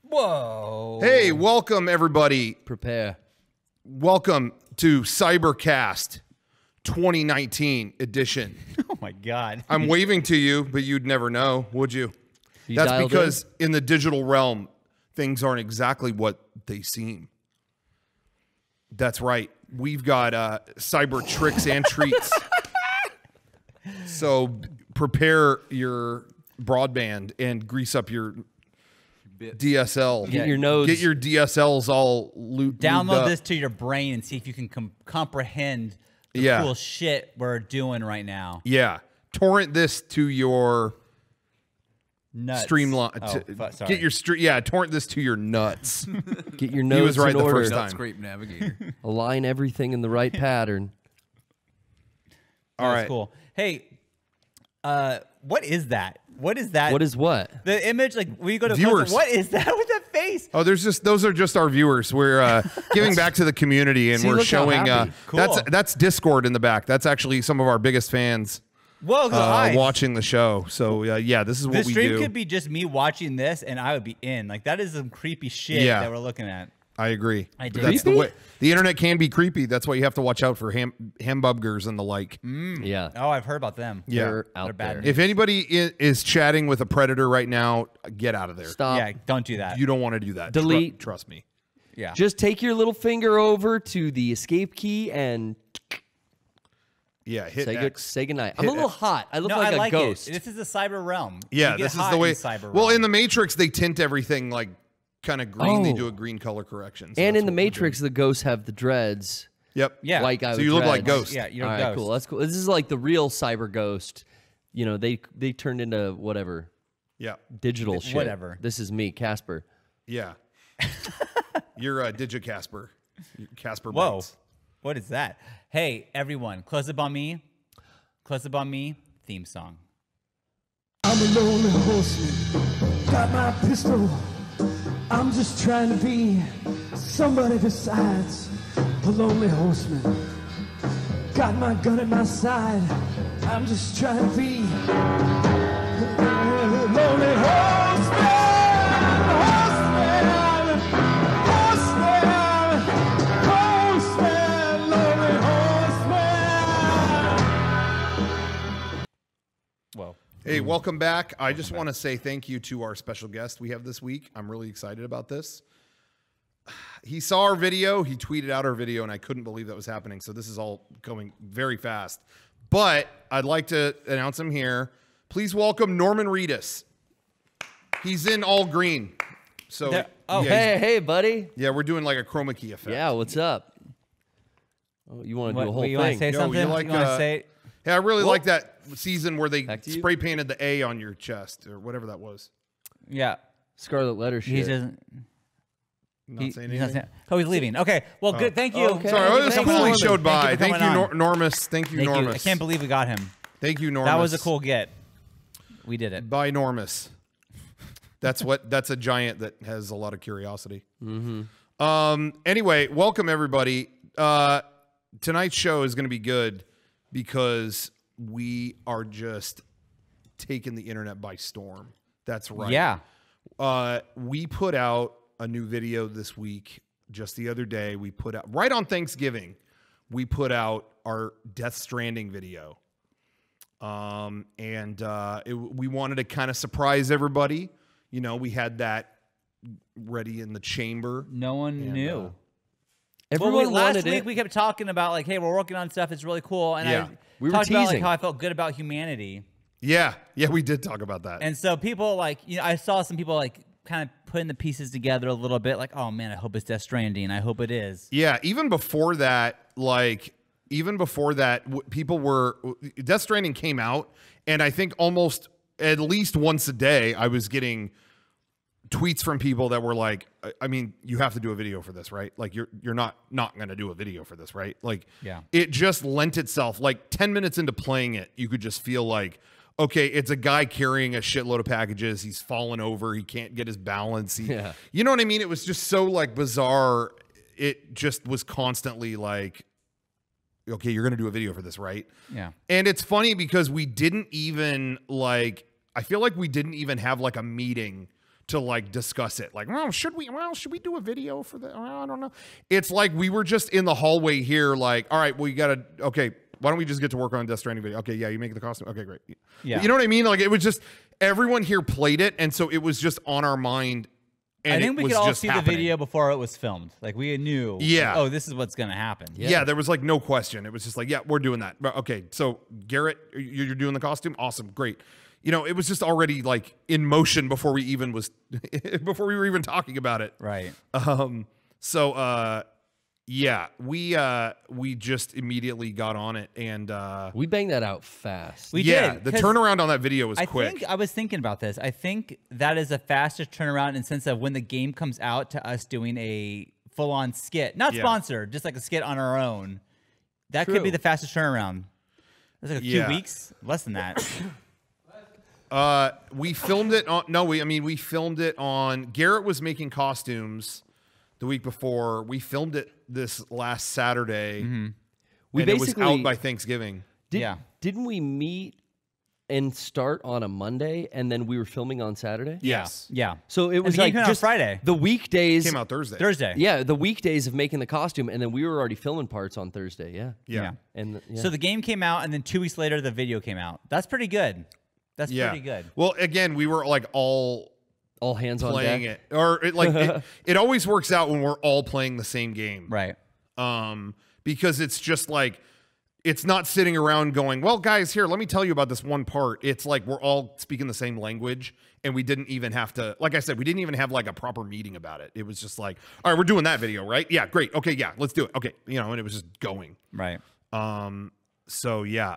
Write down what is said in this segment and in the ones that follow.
Whoa. Hey, welcome everybody. Prepare. Welcome to Cybercast 2019 edition. Oh my God. I'm waving to you, but you'd never know, would you? That's because in the digital realm, things aren't exactly what they seem. That's right. We've got cyber tricks and treats. So prepare your broadband and grease up your DSL. Get your nodes. Get your DSLs all lubed Download up. this to your brain and see if you can comprehend the cool shit we're doing right now. Yeah. Torrent this to your Nuts. streamline. Sorry. Get your torrent this to your nuts. Get your He nodes was right in the order. first time. Scrape Navigator. Align everything in the right pattern. All That's right. cool. Hey, what is that? What is that? What is what? The image? Like, when you go to Viewers. what is that with that face? Oh, those are just our viewers. We're giving back to the community, and See, we're look how showing. happy. Cool. That's Discord in the back. That's actually some of our biggest fans Whoa, good eyes. watching the show. So yeah, this is what The we stream do. could be just me watching this, and I would be in. Like, that is some creepy shit Yeah. that we're looking at. I agree. I But do. that's the way. The internet can be creepy. That's why you have to watch out for hamburgers and the like. Yeah. Oh, I've heard about them. Yeah. They're out bad there. news. If anybody is chatting with a predator right now, get out of there. Stop. Yeah, don't do that. You don't want to do that. Delete. Trust me. Yeah. Just take your little finger over to the escape key and Yeah, hit say X. say goodnight. I'm Hit a little X. hot. I look no, like I a like ghost. it. This is the cyber realm. Yeah, You get this is hot the way. in cyber Well, realm. in the Matrix, they tint everything like kind of green. They Oh. do a green color correction. So And that's in the what we're Matrix, the ghosts have the dreads. doing. Yep. Yeah. White guy So with you look like dreads. Ghost. Yeah, you're All a right, ghost. cool. That's cool. This is like the real cyber ghost. You know, they turned into whatever Yeah. digital shit. Whatever. This is me, Casper. Yeah. You're a Casper. Casper. Whoa. Bites. What is that? Hey, everyone, close up on me. Close up on me. Theme song. I'm a lonely horseman, got my pistol. I'm just trying to be somebody besides a lonely horseman. Got my gun at my side, I'm just trying to be a lonely horseman. Horseman, horseman, horseman, lonely horseman. Whoa. Hey, welcome back. I just want to say thank you to our special guest we have this week. I'm really excited about this. He saw our video. He tweeted out our video, and I couldn't believe that was happening. So this is all going very fast. But I'd like to announce him here. Please welcome Norman Reedus. He's in all green. So There- oh, yeah, Hey, buddy. yeah, we're doing like a chroma key effect. Yeah, what's up? Oh, you want to do a whole you want to thing? say Yo, something? you like, want to say? Hey, I really like that season where they Back to you. spray painted the A on your chest or whatever that was. Yeah. Scarlet letter He shit. doesn't. Not saying He's not anything. saying. Oh, he's leaving. Okay. Well, good. Thank you. Okay. Sorry, it was Thank cool you, he Norman. showed by. Thank you Thank for you, coming Normus. Thank you, Thank you. Normus. I can't believe we got him. Thank you, Normus. That was a cool get. We did it. By Normus. That's a giant that has a lot of curiosity. Anyway, welcome everybody. Tonight's show is going to be good because we are just taking the internet by storm. That's right. Yeah. We put out a new video this week. Just the other day, we put out right on Thanksgiving. We put out our Death Stranding video, we wanted to kind of surprise everybody. You know, we had that ready in the chamber. No one knew. Everyone last wanted week it. we kept talking about like, hey, we're working on stuff. It's really cool. And Yeah. I We were talked about like teasing. how I felt good about humanity. Yeah, we did talk about that. And so people like, you know, I saw some people like kind of putting the pieces together a little bit. Like, oh man, I hope it's Death Stranding. I hope it is. Yeah, even before that, people were Death Stranding came out, and I think almost at least once a day, I was getting tweets from people that were like, I mean, you have to do a video for this, right? Like you're not going to do a video for this, right? Like, Yeah. It just lent itself. Like 10 minutes into playing it, you could just feel like, okay, it's a guy carrying a shitload of packages. He's fallen over. He can't get his balance. Yeah. You know what I mean? It was just so like bizarre. It just was constantly like, okay, you're going to do a video for this, right? Yeah. And it's funny because we didn't even like, I feel like we didn't even have like a meeting to like discuss it. Like, well, should we do a video for that? Well, I don't know. It's like we were just in the hallway here, like, all right, well, you gotta, okay, why don't we just get to work on a Death Stranding video? Okay, yeah, you make the costume. Okay, great. Yeah. You know what I mean? Like, it was just, everyone here played it, and so it was just on our mind. And I think we was could all just see happening. the video before it was filmed. Like, we knew, Yeah. like, oh, this is what's going to happen. Yeah, there was like no question. It was just like, yeah, we're doing that. Okay, so Garrett, you're doing the costume? Awesome, great. You know, it was just already like in motion before we even before we were even talking about it. Right. So yeah, we just immediately got on it, and We banged that out fast. We yeah, did. the 'Cause turnaround on that video was quick. I was thinking about this. I think that is a faster turnaround in the sense of when the game comes out to us doing a full-on skit. Not Yeah. sponsored, just like a skit on our own. That could be True. the fastest turnaround. It was like a few Yeah. weeks, less than that. We filmed it on we filmed it on Garrett was making costumes the week before. We filmed it this last Saturday. We and it was basically out by Thanksgiving. Yeah. Didn't we meet and start on a Monday, and then we were filming on Saturday? Yes. Yeah. So it And was the game like came out just Friday. the weekdays. Came out Thursday. Thursday. Yeah, the weekdays of making the costume, and then we were already filming parts on Thursday. Yeah. Yeah. And yeah. So the game came out, and then 2 weeks later, the video came out. That's pretty good. That's Yeah. pretty good. Well, again, we were like all all hands on playing deck. it, or it always works out when we're all playing the same game, Right. because it's just like it's not sitting around going, well, guys, here, let me tell you about this one part. It's like we're all speaking the same language, and we didn't even have to, like I said, we didn't even have like a proper meeting about it. It was just like, all right, we're doing that video, right? Yeah, great. Okay, yeah, let's do it. Okay, you know, and it was just going. Right. So yeah.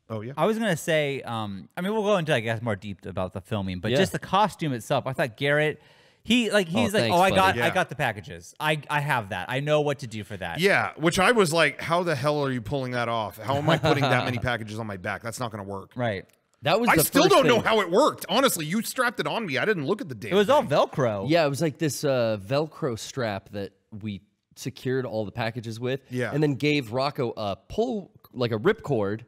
Oh yeah. I was gonna say, I mean, we'll go into, I guess, more deep about the filming, but Yeah. just the costume itself. I thought Garrett, he's like, thanks, I buddy. got Yeah. the packages. I have that. I know what to do for that. Yeah, which I was like, how the hell are you pulling that off? How am I putting that many packages on my back? That's not going to work. Right. That was I the still first don't know thing. how it worked. Honestly, you strapped it on me. I didn't look at the damn It was all thing. Velcro. Yeah, it was like this Velcro strap that we secured all the packages with. Yeah. And then gave Rocco a pull, like a ripcord,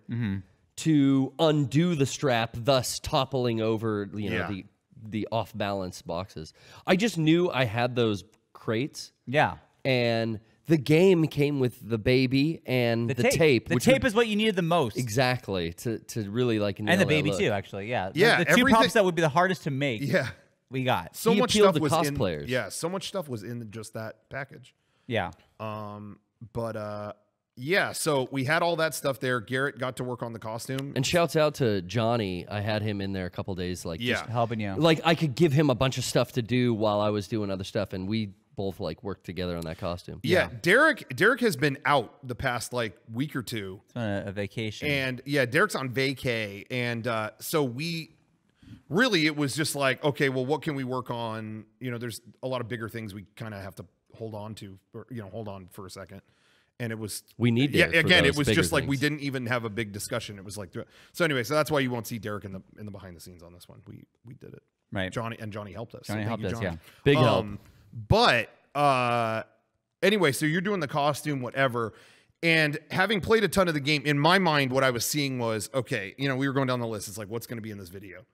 to undo the strap, thus toppling over, you know, Yeah. the off balance boxes. I just knew I had those crates, Yeah. and the game came with the baby and the tape. The which tape would- is what you needed the most. exactly to really like nail And the that baby look. too, actually. Yeah. Yeah, The two everything- props that would be the hardest to make. Yeah. We got. So He much appealed stuff to was cosplayers. in. Yeah, so much stuff was in just that package. Yeah. But yeah, so we had all that stuff there. Garrett got to work on the costume. And shouts out to Johnny. I had him in there a couple days, like Yeah. just Helping you. like I could give him a bunch of stuff to do while I was doing other stuff, and we both like worked together on that costume. Yeah, Derek has been out the past like week or two. It's on a vacation. And yeah, Derek's on vacay. And so we really, it was just like, okay, well, what can we work on? You know, there's a lot of bigger things we kind of have to hold on to, or, you know, hold on for a second. And it was, We need yeah, Derek for again, it those was bigger just like we things. didn't even have a big discussion. It was like, so anyway, so that's why you won't see Derek in the behind the scenes on this one. We did it. Right. Johnny helped us. So Johnny thank helped you, us, Johnny. yeah. Big help. But anyway, so you're doing the costume, whatever. And having played a ton of the game, in my mind, what I was seeing was, okay, you know, we were going down the list. It's like, what's going to be in this video?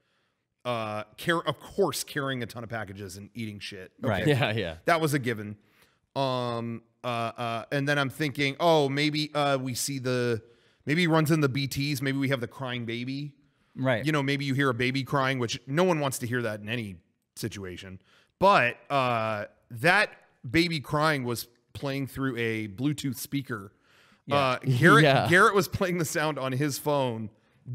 Of course, carrying a ton of packages and eating shit. Okay. Right. Yeah, yeah. That was a given. And then I'm thinking, oh, maybe we see maybe he runs in the BTs. Maybe we have the crying baby. Right. You know, maybe you hear a baby crying, which no one wants to hear that in any situation. But that baby crying was playing through a Bluetooth speaker. Yeah. Garrett was playing the sound on his phone,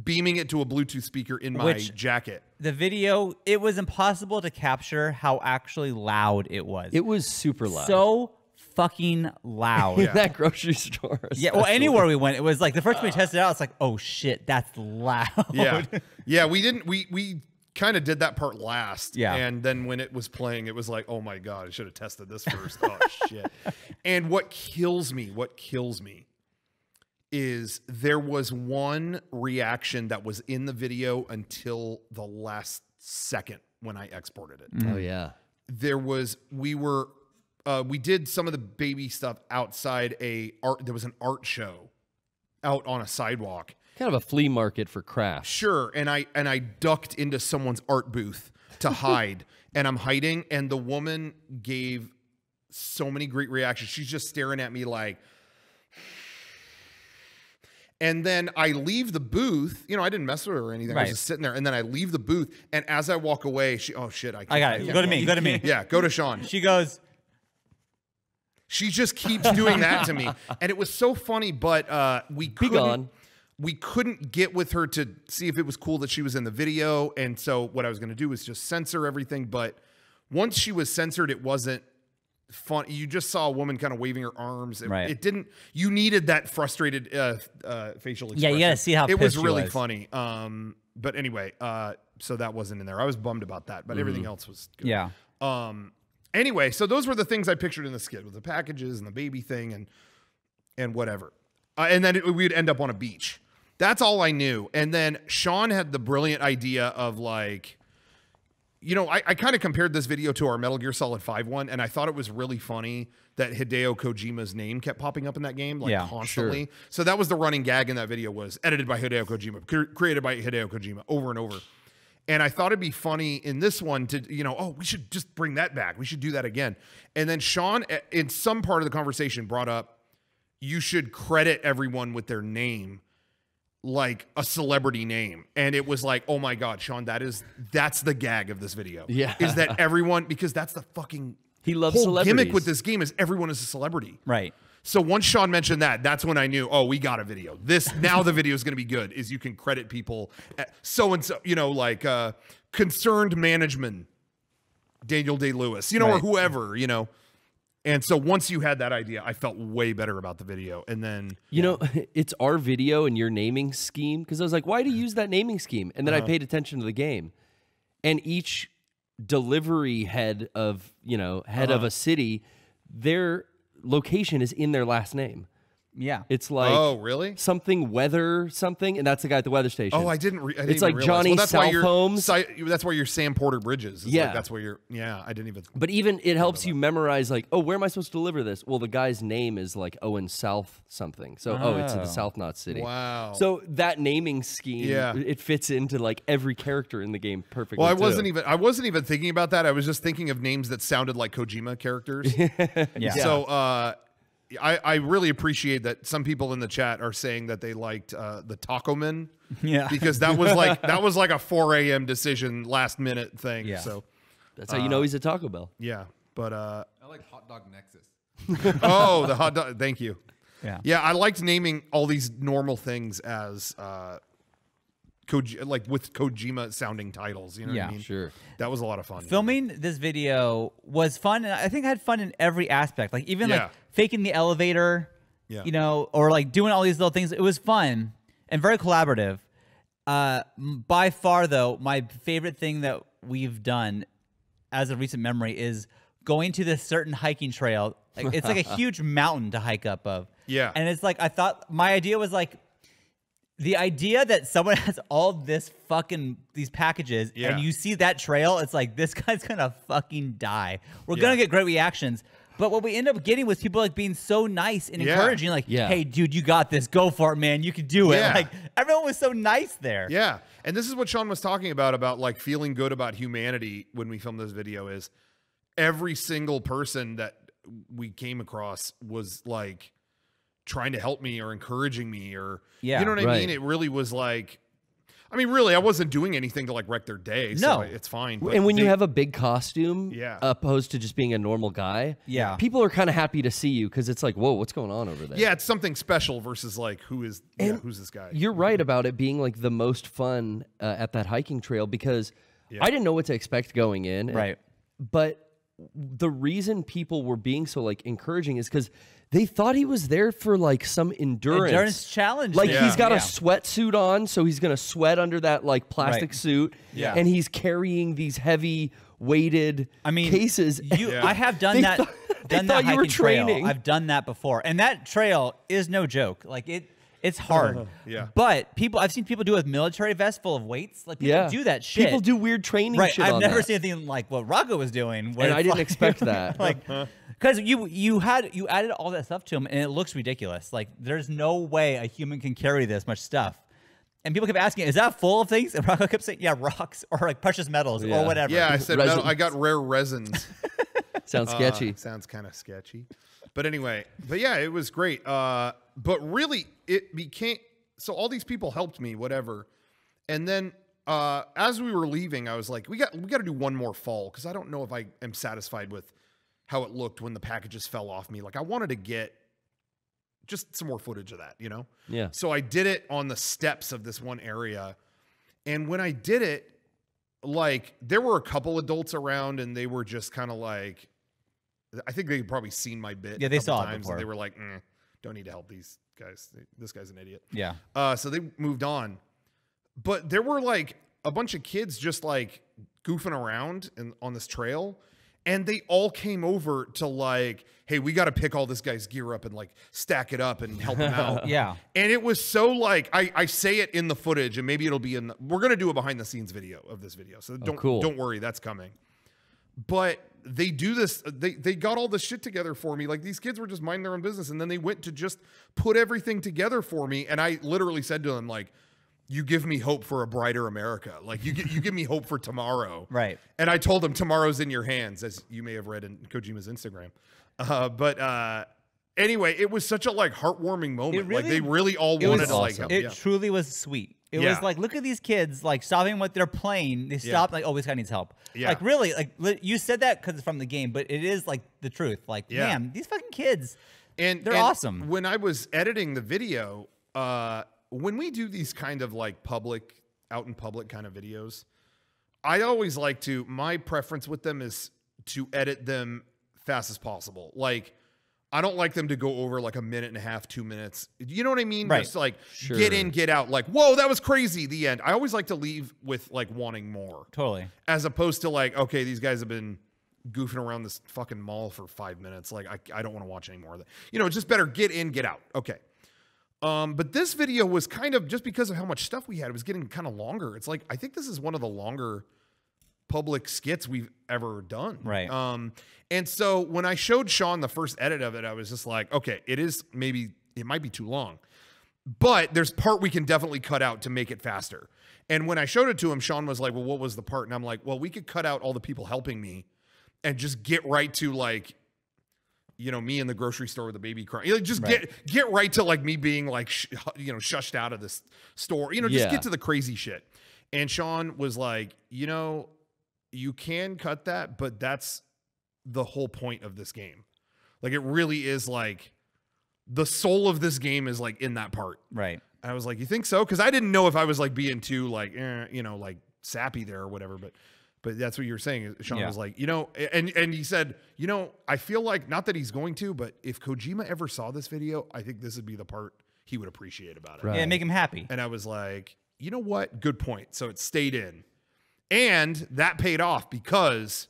beaming it to a Bluetooth speaker in my jacket. The video, it was impossible to capture how actually loud it was. It was super loud. So fucking loud. in that grocery store. Yeah, well, anywhere we went, it was like the first time we tested it out, it's like, oh shit, that's loud. Yeah. Yeah, we kind of did that part last. Yeah. And then when it was playing, it was like, oh my God, I should have tested this first. Oh shit. And what kills me is there was one reaction that was in the video until the last second when I exported it. Oh yeah. We did some of the baby stuff outside there was an art show out on a sidewalk. Kind of a flea market for crafts. Sure, and I ducked into someone's art booth to hide, and I'm hiding, and the woman gave so many great reactions. She's just staring at me like, and then I leave the booth. You know, I didn't mess with her or anything. I was just sitting there, and then I leave the booth, and as I walk away, oh shit, I got it. Go to me. Go to me. Yeah, go to Sean. She goes. She just keeps doing that to me, and it was so funny. But we couldn't get with her to see if it was cool that she was in the video, and so what I was going to do was just censor everything. But once she was censored, it wasn't fun. You just saw a woman kind of waving her arms. It didn't. You needed that frustrated facial expression. Yeah, you got to see how it was really funny. But anyway, so that wasn't in there. I was bummed about that, but everything else was good. Yeah. Anyway, so those were the things I pictured in the skit with the packages and the baby thing and whatever. And then we'd end up on a beach. That's all I knew. And then Sean had the brilliant idea of like, you know, I kind of compared this video to our Metal Gear Solid 5 one, and I thought it was really funny that Hideo Kojima's name kept popping up in that game, like constantly. Sure. So that was the running gag in that video, was edited by Hideo Kojima, created by Hideo Kojima over and over. And I thought it'd be funny in this one to, you know, oh, we should just bring that back. We should do that again. And then Sean, in some part of the conversation, brought up, you should credit everyone with their name, like a celebrity name. And it was like, oh my God, Sean, that's the gag of this video. Yeah. Is that everyone, because that's the fucking whole gimmick with this game, is everyone is a celebrity. Right. So once Sean mentioned that, that's when I knew, oh, we got a video. Now the video is going to be good, is you can credit people so-and-so, you know, like concerned management, Daniel Day-Lewis, you know, or whoever, you know. And so once you had that idea, I felt way better about the video. And then, you know, it's our video and your naming scheme. Because I was like, why do you use that naming scheme? And then I paid attention to the game. And each delivery head of, you know, of a city, their location is in their last name. Yeah. It's like, oh, really? Something weather something, and that's the guy at the weather station. Oh, I didn't it's like Johnny South Holmes. That's why you're Sam Porter Bridges. Yeah. Like, that's where you're, I didn't even. But even it helps you memorize, like, oh, where am I supposed to deliver this? Well, the guy's name is like Owen South something. So, it's in the South Knot City. Wow. So that naming scheme, it fits into like every character in the game perfectly. Well, I wasn't even thinking about that. I was just thinking of names that sounded like Kojima characters. Yeah. So, I really appreciate that some people in the chat are saying that they liked the Taco Man. Yeah. Because that was like a 4 a.m. decision, last minute thing. Yeah. So that's how you know he's at Taco Bell. Yeah. But I like Hot Dog Nexus. oh, the hot dog. Thank you. Yeah. Yeah, I liked naming all these normal things as like with Kojima sounding titles. You know what I mean? Sure. That was a lot of fun. Filming this video was fun, and I think I had fun in every aspect. Like even like faking the elevator, you know, or like doing all these little things. It was fun and very collaborative. By far, though, my favorite thing that we've done as a recent memory is going to this certain hiking trail. Like it's like a huge mountain to hike up of. Yeah. And it's like, I thought my idea was like, the idea that someone has all this fucking, these packages, and you see that trail, it's like, this guy's gonna fucking die. We're gonna get great reactions. But what we end up getting was people like being so nice and encouraging, like, hey, dude, you got this. Go for it, man. You can do it. Like, everyone was so nice there. Yeah. And this is what Sean was talking about like feeling good about humanity when we filmed this video, is every single person that we came across was like trying to help me or encouraging me, or you know what I mean? It really was like, I mean, really, I wasn't doing anything to like wreck their day. So it's fine. But and when you have a big costume, opposed to just being a normal guy, people are kind of happy to see you, because it's like, whoa, what's going on over there? Yeah, it's something special versus like, who's this guy? You're right about it being like the most fun at that hiking trail, because I didn't know what to expect going in. Right. But the reason people were being so like encouraging is because they thought he was there for like some endurance challenge. Like he's got a sweatsuit on, so he's gonna sweat under that like plastic suit. Yeah. And he's carrying these heavy weighted cases. I have done that. Done that hiking trail. I've done that before, and that trail is no joke. Like it's hard. But I've seen people do it with military vests full of weights. Like people do that shit. People do weird training shit. I've never seen anything like what Rocco was doing. And I didn't expect that. Like, because you added all that stuff to him, and it looks ridiculous. Like there's no way a human can carry this much stuff. And people kept asking, is that full of things? And Rocco kept saying, yeah, rocks or like precious metals or whatever. Yeah, I said metal. I got rare resins. Sounds sketchy. Sounds kind of sketchy. But anyway, yeah, it was great. But really, it became, so all these people helped me, whatever. And then as we were leaving, I was like, we got to do one more fall because I don't know if I am satisfied with how it looked when the packages fell off me. Like I wanted to get just some more footage of that, you know? Yeah. So I did it on the steps of this one area. And when I did it, like there were a couple adults around and they were just kind of like, I think they'd probably seen my bit. Yeah, they saw it times before. and they were like, don't need to help these guys. This guy's an idiot. Yeah. So they moved on. But there were like a bunch of kids just like goofing around on this trail. And they all came over to like, hey, we got to pick all this guy's gear up and like stack it up and help him out. Yeah. And it was so like, I say it in the footage and maybe it'll be in, we're going to do a behind the scenes video of this video. So don't worry, that's coming. But they do this, they got all this shit together for me. Like these kids were just minding their own business. And then they went to just put everything together for me. And I literally said to them like, you give me hope for a brighter America. Like you give me hope for tomorrow. Right. And I told them tomorrow's in your hands, as you may have read in Kojima's Instagram. But anyway, it was such a like heartwarming moment. Like they really all wanted to like help. It truly was sweet. It was like, look at these kids like stopping what they're playing. They stopped like, oh, this guy needs help. Yeah. Like really, like you said that because it's from the game, but it is like the truth. Like, man, these fucking kids, they're awesome. When I was editing the video, when we do these kind of like out in public kind of videos, I always like to, my preference with them is to edit them fast as possible. Like, I don't like them to go over like a minute and a half, 2 minutes. You know what I mean? Right. Just like get in, get out. Like, whoa, that was crazy. The end. I always like to leave with like wanting more. Totally. As opposed to like, okay, these guys have been goofing around this fucking mall for 5 minutes. Like, I don't want to watch any more of that. You know, it's just better get in, get out. Okay. But this video was kind of, just because of how much stuff we had, it was getting kind of longer. It's like, I think this is one of the longer public skits we've ever done. Right. And so when I showed Sean the first edit of it, I was just like, okay, it might be too long, but there's part we can definitely cut out to make it faster. And when I showed it to him, Sean was like, well, what was the part? And I'm like, well, we could cut out all the people helping me and just get right to like, you know, me in the grocery store with a baby crying. Like, just get right to like me being like, shushed out of this store. You know, just get to the crazy shit. And Sean was like, you know, you can cut that, but that's the whole point of this game. Like, it really is like the soul of this game is like in that part. Right. And I was like, you think so? Because I didn't know if I was like being too like, you know, like sappy there or whatever, but that's what you're saying. Sean was like, you know, and he said, you know, I feel like, not that he's going to, but if Kojima ever saw this video, I think this would be the part he would appreciate about it. Right. Yeah, make him happy. And I was like, you know what? Good point. So it stayed in. And that paid off because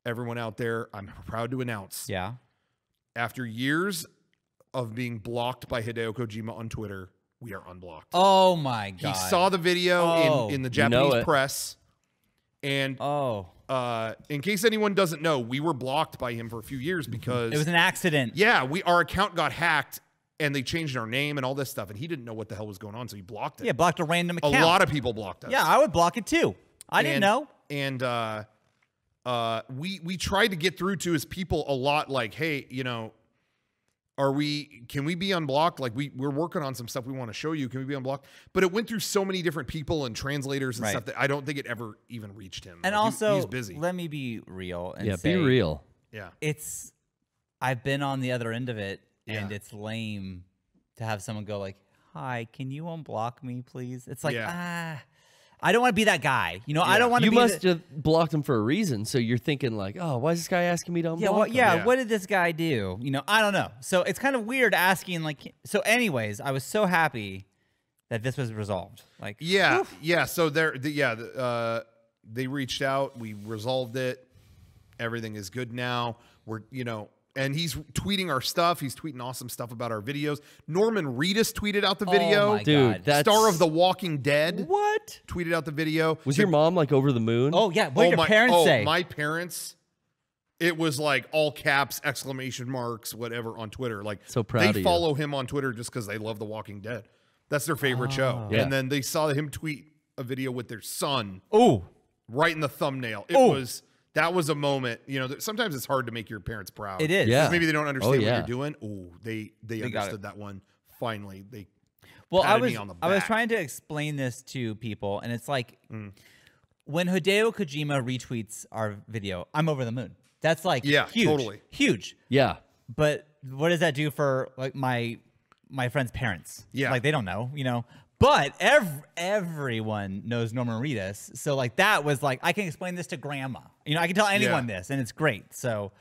everyone out there, I'm proud to announce. Yeah. After years of being blocked by Hideo Kojima on Twitter, we are unblocked. Oh my God. He saw the video in the Japanese press. And in case anyone doesn't know, we were blocked by him for a few years because it was an accident. Yeah, our account got hacked and they changed our name and all this stuff, and he didn't know what the hell was going on, so he blocked it. Yeah, blocked a random account. A lot of people blocked us. Yeah, I would block it too. I didn't know. And we tried to get through to his people a lot, like, hey, you know, can we be unblocked? Like, we're working on some stuff we want to show you. Can we be unblocked? But it went through so many different people and translators and stuff that I don't think it ever even reached him. And like, also, he's busy. Let me be real and say, be real. Yeah. I've been on the other end of it, and it's lame to have someone go like, hi, can you unblock me, please? It's like, I don't want to be that guy. You know, I don't want to be. You must have blocked him for a reason. So you're thinking like, oh, why is this guy asking me to unblock him? What did this guy do? You know, I don't know. So it's kind of weird asking like, so anyways, I was so happy that this was resolved. Like, yeah. So they reached out, we resolved it. Everything is good now. We're, you know, and he's tweeting our stuff. He's tweeting awesome stuff about our videos. Norman Reedus tweeted out the video. Oh my God. Star of The Walking Dead. What? Tweeted out the video. Was your mom like over the moon? Oh yeah. What did your parents say? My parents, it was like all caps, exclamation marks, whatever on Twitter. Like, so proud they follow him on Twitter just because they love The Walking Dead. That's their favorite show. Yeah. And then they saw him tweet a video with their son. Oh, Right in the thumbnail. That was a moment. You know, sometimes it's hard to make your parents proud. it is. Yeah. Maybe they don't understand yeah. what you're doing. Oh, they understood that one. Finally, they Well, patted me on the I was back. trying to explain this to people, and it's like when Hideo Kojima retweets our video, I'm over the moon. That's like huge, totally. huge. Yeah. But what does that do for like my friends' parents? Yeah. Like they don't know, you know. But everyone knows Norman Reedus, so like that was like I can explain this to grandma. You know, I can tell anyone this, and it's great. So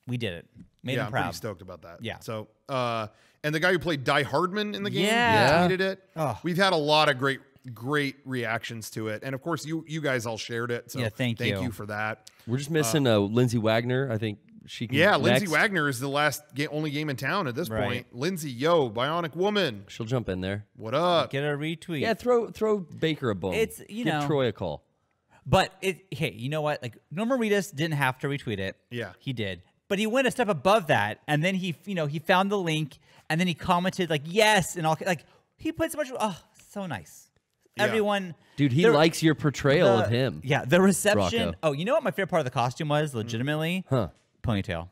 we did it. Made him I'm proud. pretty stoked about that. Yeah. So, and the guy who played Die Hardman in the game, Yeah. tweeted it. Oh. We've had a lot of great reactions to it, and of course, you guys all shared it. So Yeah, thank you. for that. We're just missing Lindsay Wagner. I think she can. Yeah, Lindsay next. Wagner is the only game in town at this Right. point. Lindsay, Bionic Woman, She'll jump in there. what up? Get a retweet. Yeah, throw Baker a bone. It's, Give know. Troy a call. But hey, you know what? Like Norman Reedus didn't have to retweet it. Yeah. He did. But he went a step above that, and then he found the link, and then he commented like yes, and all like he put so much. Oh, so nice. Yeah. Everyone, Dude, he likes your portrayal of him. Yeah, the reception. Rocco. Oh, you know what my favorite part of the costume was? Legitimately, ponytail.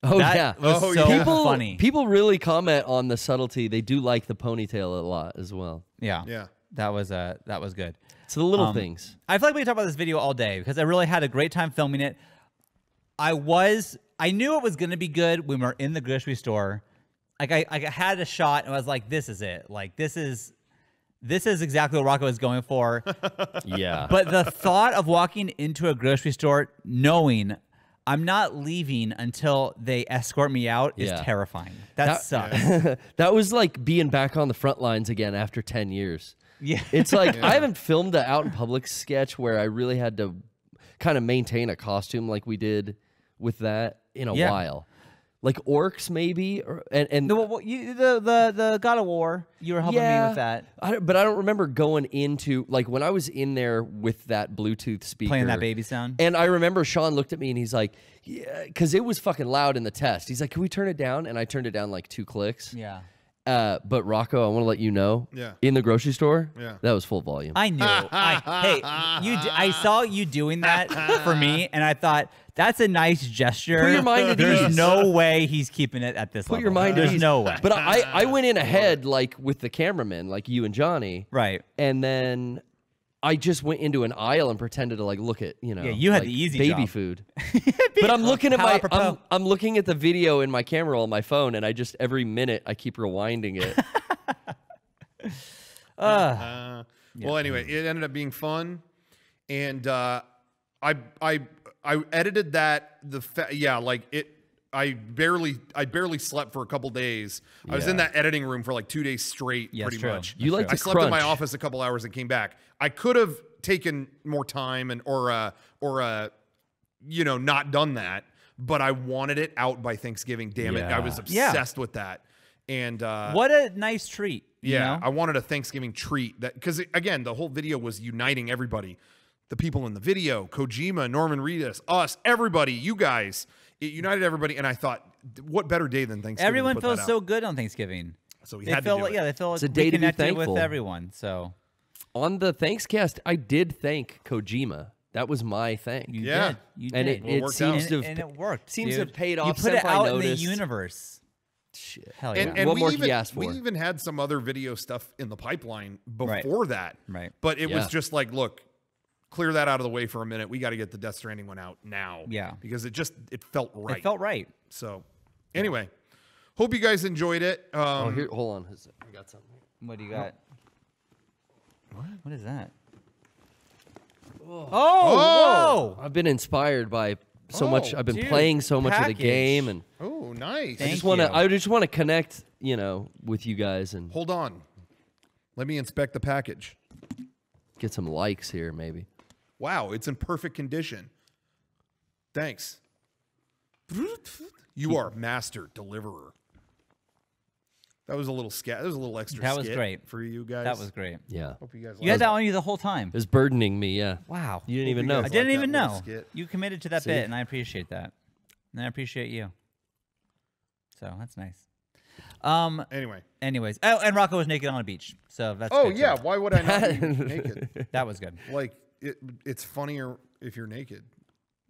Oh, That yeah. was so funny. People really comment on the subtlety. They do like the ponytail a lot as well. Yeah, Yeah. that was good. It's the little things. I feel like we can talk about this video all day because I really had a great time filming it. I knew it was going to be good when we were in the grocery store. Like I had a shot and I was like, this is it. Like this is exactly what Rocco is going for. Yeah. But the thought of walking into a grocery store knowing I'm not leaving until they escort me out is terrifying. That sucks. That was like being back on the front lines again after 10 years. Yeah. It's like I haven't filmed an out in public sketch where I really had to kind of maintain a costume like we did with that in a while. Like orcs maybe and the God of War, you were helping me with that. But I don't remember going into like when I was in there with that Bluetooth speaker Playing that baby sound. And I remember Sean looked at me and he's like, yeah, because it was fucking loud in the test. He's like, can we turn it down? And I turned it down like 2 clicks. Yeah. But Rocco, I want to let you know. Yeah. In the grocery store. Yeah. That was full volume. I knew. I saw you doing that for me, and I thought that's a nice gesture. Put your mind at There's ease. no way he's keeping it at this level. Put your mind at There's ease. no way. But I went in ahead like with the cameraman, like you and Johnny. Right. And then I just went into an aisle and pretended to like look at, you know. Yeah, you had like, the easy baby job. food. But I'm looking at How apropos. I'm looking at the video in my camera roll on my phone, and I just every minute I keep rewinding it. Well, anyway, it ended up being fun, and I edited that. I barely slept for a couple days. I was in that editing room for like 2 days straight, pretty true. much. You like I to slept in my crunch. office a couple hours and came back. I could have taken more time and or not done that, but I wanted it out by Thanksgiving. Damn it, I was obsessed with that. And what a nice treat. you yeah, know? I wanted a Thanksgiving treat that because again, the whole video was uniting everybody, the people in the video, Kojima, Norman Reedus, us, everybody, you guys. It united everybody, and I thought, what better day than Thanksgiving? Everyone to put feels that so out? good on Thanksgiving. So we They had feel to do like, it. yeah, they feel It's a like day to be reconnected with thankful. everyone. So On the Thankscast, I did thank Kojima. That was my thank. you Yeah. did. You And did. Well, it it worked seems out. to have and it worked. seems to have dude. paid You off. put it Senpai out in the noticed. universe. Shit. Hell yeah. And What we more even, could you ask we for? even had some other video stuff in the pipeline before that. Right. But it was Yeah. just like, look, clear that out of the way for a minute. We got to get the Death Stranding one out now. Yeah. Because it felt right. It felt right. So anyway, hope you guys enjoyed it. Oh, here, hold on. I got something. What do you got? What is that? Oh. Whoa! I've been inspired by so much. Oh, I've been dude, playing so much of the package. game, and Oh, nice. Thank just want to. you. I just want to connect, with you guys and Hold on. Let me inspect the package. get some likes here, maybe. Wow, it's in perfect condition. Thanks. You are master deliverer. That was a little That was a little extra. That was skit great. for you guys. That was great. Yeah, Hope you guys. You had that on you the whole time. it was burdening me. Yeah. Wow. You didn't even you know. guys I didn't like even that little know. skit. You committed to that See? bit, and I appreciate that. And I appreciate you. So that's nice. Anyways. Oh, and Rocco was naked on a beach. So that's Oh good yeah, too. why would I not be naked? That was good. Like it's funnier if you're naked.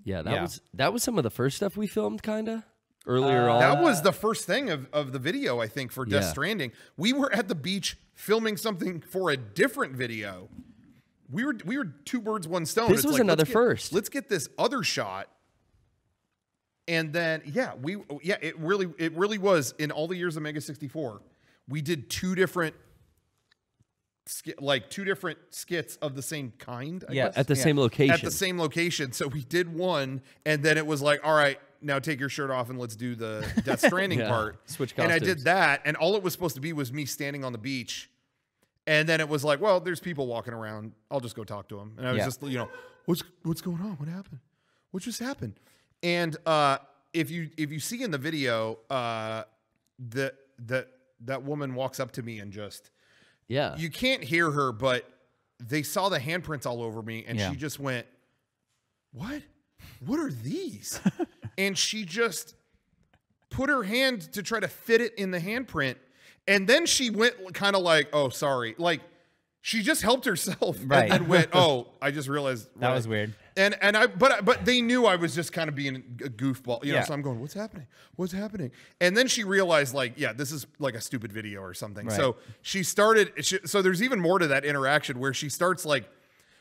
Yeah, that was some of the first stuff we filmed, kinda earlier on. That was the first thing of the video, I think, for Death Stranding. We were at the beach filming something for a different video. We were two birds, one stone. This was another first. Let's get this other shot. And then it really was in all the years of Mega64. We did two different skits of the same kind. I guess. At the same location. At the same location. So we did one, and then it was like, all right, now take your shirt off and let's do the Death Stranding part. Switch costumes. And I did that, and all it was supposed to be was me standing on the beach. And then it was like, well, there's people walking around. I'll just go talk to them. And I was just, what's going on? What happened? What just happened? And if you see in the video, that woman walks up to me and just you can't hear her, but they saw the handprints all over me, and she just went, "What? What are these?" And she just put her hand to try to fit it in the handprint, and then she went kind of like, "Oh, sorry," like. She just helped herself and then went, "Oh, I just realized that was weird." But they knew I was just kind of being a goofball, you know. So I'm going, "What's happening? What's happening?" And then she realized, like, this is like a stupid video or something. Right. So she started. So there's even more to that interaction where she starts like.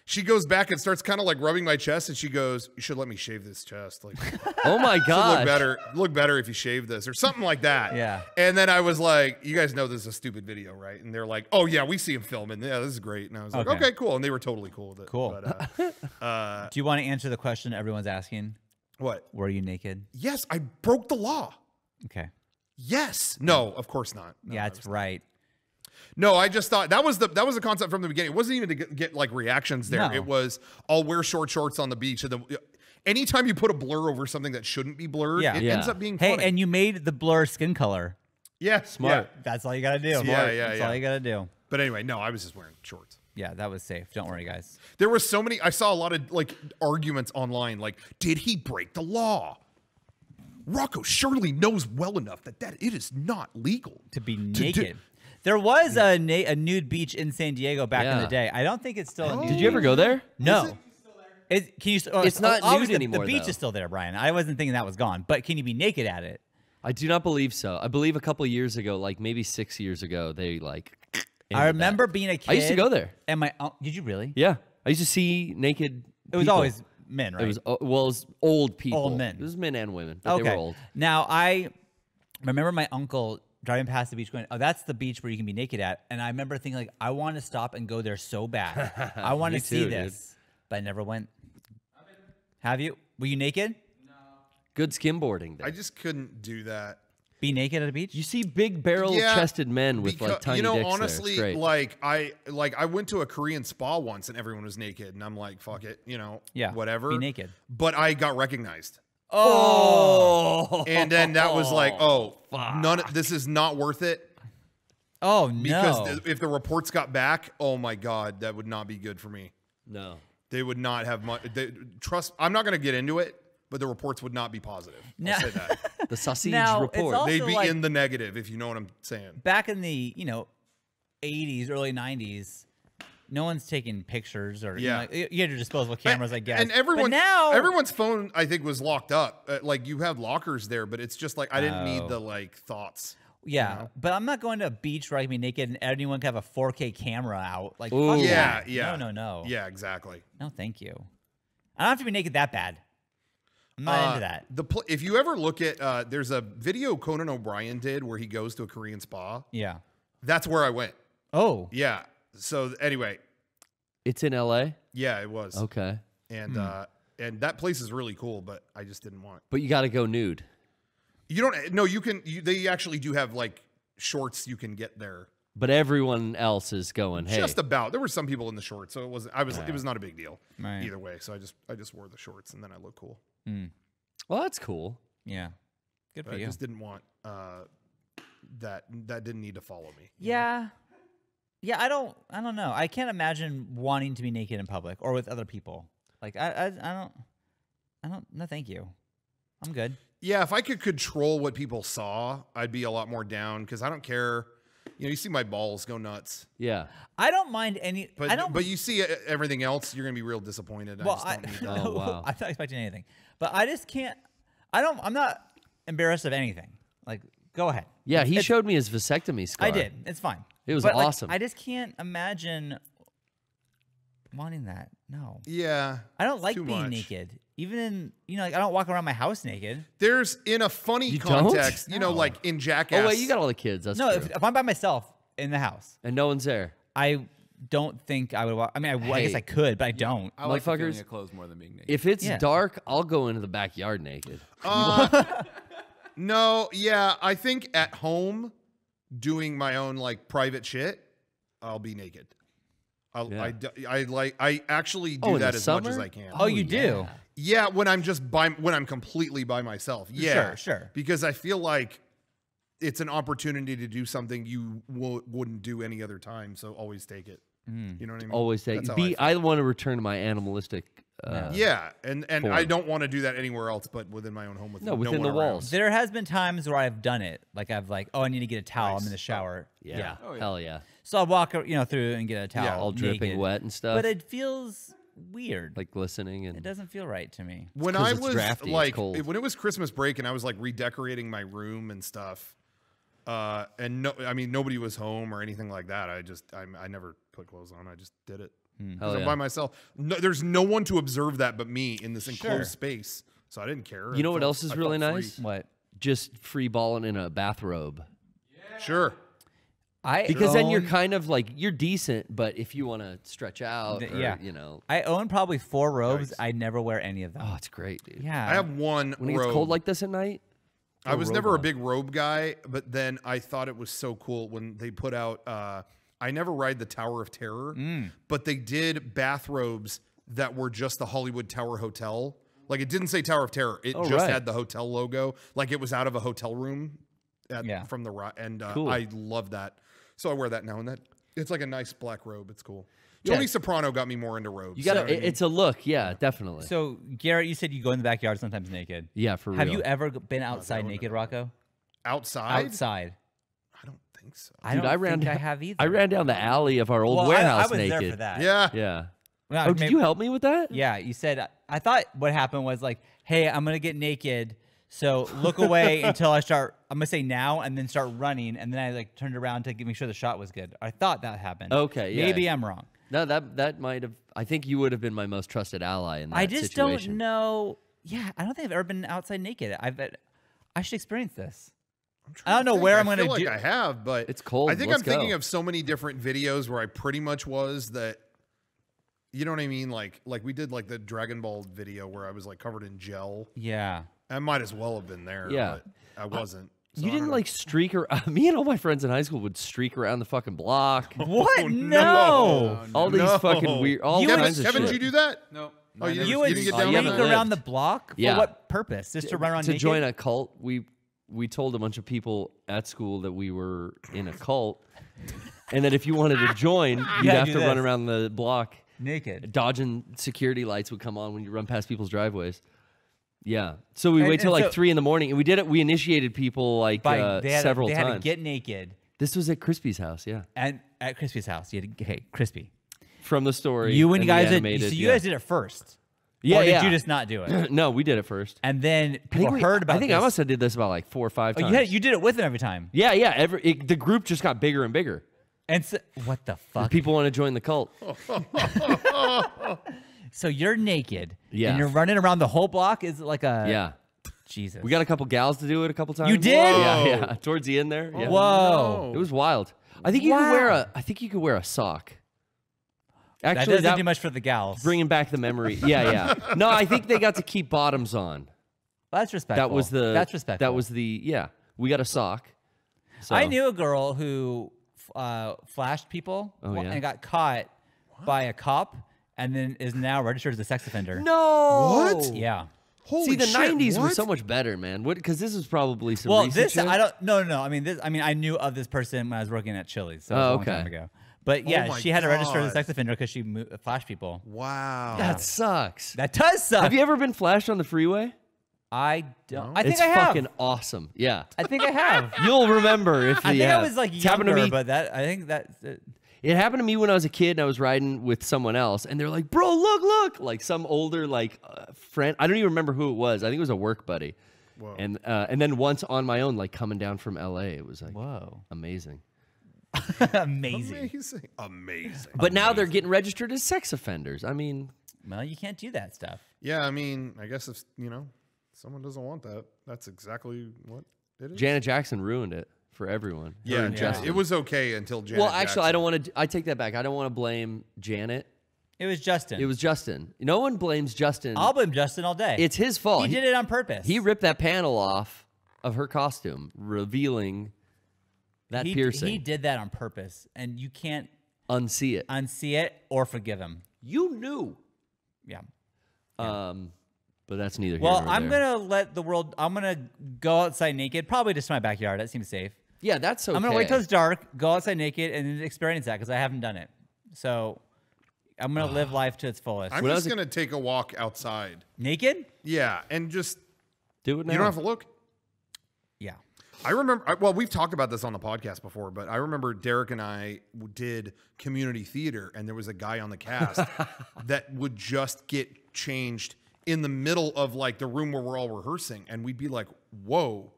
She goes back and starts kind of like rubbing my chest, and she goes, "You should let me shave this chest." Like, oh my god, look better if you shave this, or something like that. Yeah. And then I was like, "You guys know this is a stupid video, right?" And they're like, "Oh yeah, we see him filming. Yeah, this is great." And I was like, "Okay, cool." And they were totally cool with it. Cool. But, do you want to answer the question everyone's asking? What? Were you naked? Yes, I broke the law. Okay. Yes. No, of course not. No, yeah, that's right. No, I just thought that was the concept from the beginning. It wasn't even to get like reactions there. No. It was, I'll wear short shorts on the beach. And anytime you put a blur over something that shouldn't be blurred, it ends up being funny. Hey, and you made the blur skin color. Yeah, smart. Yeah. That's all you got to do. Smart. That's all you got to do. But anyway, no, I was just wearing shorts. Yeah, that was safe. Don't worry, guys. There was so many. I saw a lot of like arguments online. Like, did he break the law? Rocco surely knows well enough that it is not legal to be naked. There was a nude beach in San Diego back in the day. I don't think it's still. Did you ever go there? No. It's not nude anymore. The beach is still there, Brian. I wasn't thinking that was gone, but can you be naked at it? I do not believe so. I believe a couple of years ago, like maybe 6 years ago, they like. I remember being a kid. I used to go there. And did you really? Yeah, I used to see naked. It was always men, right? It was old people. Old men. It was men and women, but they were old. Now I remember my uncle driving past the beach going, "Oh, that's the beach where you can be naked at." And I remember thinking, like, I want to stop and go there so bad. I want to see this. Dude. But I never went. Have you? Were you naked? No. Good skimboarding there. I just couldn't do that. Be naked at a beach? You see big barrel-chested men with like tiny dicks honestly, there. like I went to a Korean spa once and everyone was naked, and I'm like, fuck it, whatever. Be naked. But I got recognized. Oh. And then that was like, this is not worth it. Oh, no. Because if the reports got back, oh my God, that would not be good for me. No. They would not have much. Trust, I'm not going to get into it, but the reports would not be positive. I'll say that. The sausage report. They'd be in the negative, if you know what I'm saying. Back in the, 80s, early 90s, no one's taking pictures or you had your disposable cameras, I guess. And everyone's phone, I think, was locked up. Like you have lockers there, but it's just like I didn't need the thoughts. Yeah, but I'm not going to a beach where I can be naked and anyone can have a 4K camera out. Like, no. No. Yeah, exactly. No, thank you. I don't have to be naked that bad. I'm not into that. If you ever look at, there's a video Conan O'Brien did where he goes to a Korean spa. Yeah. That's where I went. Oh. Yeah. So anyway. It's in LA? Yeah, it was. Okay. And that place is really cool, but I just didn't want. But you got to go nude. You don't. No, you can. They actually do have like shorts you can get there. But everyone else is going. Hey, just about. There were some people in the shorts, so it wasn't. It was not a big deal either way. So I just wore the shorts and then I look cool. Well, that's cool. Yeah, good for you. I just didn't want that didn't need to follow me. Yeah. Yeah, I don't know. I can't imagine wanting to be naked in public or with other people. Like I don't. No, thank you. I'm good. Yeah, if I could control what people saw, I'd be a lot more down because I don't care. You know, you see my balls go nuts. Yeah. I don't mind any. But you see everything else, you're gonna be real disappointed. Well, I just don't need that. Oh, wow. I'm not expecting anything, but I just can't. I'm not embarrassed of anything. Like, go ahead. Yeah, he showed me his vasectomy scar. I did. It's fine. It was But, like, awesome. I just can't imagine wanting that. No. Yeah, I don't it's like too being much. naked. Even in, like, I don't walk around my house naked. There's in a funny You don't? context, you know, like in Jackass. Oh, wait, you got all the kids. That's No, true. if I'm by myself in the house, And no one's there. I don't think I would walk. I mean, I guess Hey. I could, but I don't. I like the feeling Motherfuckers. of clothes more than being naked. If it's Yeah. dark, I'll go into the backyard naked. No, yeah, I think at home, doing my own like private shit, I'll be naked. I actually do Oh, in that the as much summer? as I can. Oh, you do? Yeah, when I'm completely by myself. Yeah, Sure. Because I feel like it's an opportunity to do something you wouldn't do any other time. So always take it. You know what I mean? Always take. That's how I feel. I want to return to my animalistic. Yeah, and form. I don't want to do that anywhere else, but within my own home with No, no within one the around. walls. There has been times where I've done it. Like oh, I need to get a towel. I'm in the shower. Yeah. Oh, yeah. Hell yeah. So I'll walk, through and get a towel. Yeah, All dripping naked. wet and stuff. But it feels weird. like glistening and It doesn't feel right to me. When 'cause I it's was drafty, it's like, cold. when it was Christmas break and I was like redecorating my room and stuff, and no, I mean nobody was home or anything like that. I never put clothes on. I just did it. Hell I'm yeah. by myself. No, there's no one to observe that but me in this enclosed space, so I didn't care. You know what I else is really felt free. nice? What? Just free balling in a bathrobe. Sure. Because then you're kind of like, you're decent, but if you want to stretch out, or, yeah. I own probably 4 robes. Nice. I never wear any of them. Oh, it's great, dude. Yeah. I have one When it robe. gets cold like this at night, I was robe never a on. big robe guy, but then I thought it was so cool when they put out. I never ride the Tower of Terror, but they did bathrobes that were just the Hollywood Tower Hotel. Like it didn't say Tower of Terror; it just right. had the hotel logo. Like it was out of a hotel room, Yeah. from the ride. And Cool. I love that, so I wear that now and then. It's like a nice black robe. It's cool. Yeah. Tony Soprano got me more into robes. you got know what I mean? it's a look. Yeah, definitely. So, Garrett, you said you go in the backyard sometimes naked. Yeah, for real. Have you ever been outside naked, Rocco? outside. Outside. I don't think so. I Dude, don't I ran think I down- have either. I ran down the alley of our old Well, warehouse I was naked. there for that. Yeah. Yeah. Well, Oh, did you help me with that? Yeah, you said, I thought what happened was like, hey, I'm going to get naked. So look away until I'm going to say now and then start running. And then I like turned around to make sure the shot was good. I thought that happened. Okay, yeah. Maybe I'm wrong. No, that might have. I think you would have been my most trusted ally in that I just situation. don't know. Yeah, I don't think I've ever been outside naked. I should experience this. I don't know where I'm going to feel do. like I have, but It's cold. I think Let's I'm thinking go. of so many different videos where I pretty much was that. You know what I mean? Like we did like the Dragon Ball video where I was like covered in gel. Yeah. I might as well have been there. Yeah. but I wasn't. So You I didn't don't know. like streak around. Me and all my friends in high school would streak around the fucking block. What? Oh, No. All these No. fucking weird. All You would- kinds of Kevin, shit. did you do that? No. Oh, you You would didn't get streak down you on haven't that? around the lived. block? Yeah. For what purpose? Just to run around to naked? join a cult. We told a bunch of people at school that we were in a cult, and that if you wanted to join, you'd gotta have do to run this. around the block. Naked. Dodging security lights would come on when you run past people's driveways. Yeah. So we And- wait till and like so- 3 a.m. and we did it. We initiated people like several they times. had to get naked. This was at Crispy's house. Yeah. And at Crispy's house, you had to, hey, Crispy. From the story. You and the guys did, animated, so you yeah. guys did it first. Yeah, Or did yeah. you just not do it? No, we did it first. And then people heard about I think this. I must have did this about like 4 or 5 Oh, times. you did it with him every time. Yeah, yeah. The group just got bigger and bigger. And so, what the fuck? People want to join the cult. So you're naked. Yeah. And you're running around the whole block? Is it like a... Yeah. Jesus. We got a couple gals to do it a couple times. You did? Yeah, yeah. Towards the end there. Yeah. Whoa. It was wild. I think you could wear a. I think you could wear a sock. That Actually, doesn't do much for the gals. bringing back the memory. Yeah, yeah. No, I think they got to keep bottoms on. That's respectful. That was the. That's respectful. That was the. Yeah, we got a sock. So. I knew a girl who flashed people Oh, yeah? and got caught by a cop and then is now registered as a sex offender. No. What? Yeah. Holy See, the shit, '90s were what? so much better, man. What? Because this was probably some. Well, recent this shit. I don't. No. I mean, I knew of this person when I was working at Chili's. So it was a long okay. time ago. But yeah, my she had to register as a God. sex offender because she flashed people. Wow. That sucks. That does suck. Have you ever been flashed on the freeway? I don't. I think It's I have. fucking awesome. Yeah. I think I have. You'll remember if I you think I have. was like It's happened to younger, me. but I think that. It happened to me when I was a kid and I was riding with someone else, and they're like, "Bro, look!" Like some older friend. I don't even remember who it was. I think it was a work buddy. Whoa. And then once on my own, like coming down from LA, it was like, Whoa, amazing. amazing. Amazing. But now they're getting registered as sex offenders. I mean, Well, you can't do that stuff. Yeah, I mean, I guess if someone doesn't want that, that's exactly what it is. Janet Jackson ruined it for everyone. Her and Justin. It was okay until Janet. Well, actually, Jackson. I don't want to. I take that back. I don't want to blame Janet. It was Justin. It was Justin. No one blames Justin. I'll blame Justin all day. It's his fault. He did it on purpose. He ripped that panel off of her costume, revealing that piercing. He did that on purpose, and you can't unsee it. unsee it or forgive him. You knew. Yeah. But that's neither here Well, nor I'm there. gonna let the world. I'm gonna go outside naked, probably just in my backyard. That seems safe. Yeah, that's okay. I'm gonna wait till it's dark, go outside naked, and then experience that because I haven't done it. So I'm gonna live life to its fullest. I'm When I just was a- gonna take a walk outside. Naked? Yeah, and just do it now. you don't have to look. Yeah. I remember. Well, we've talked about this on the podcast before, but I remember Derek and I did community theater, and there was a guy on the cast that would just get changed in the middle of like the room where we're all rehearsing, and we'd be like, "Whoa,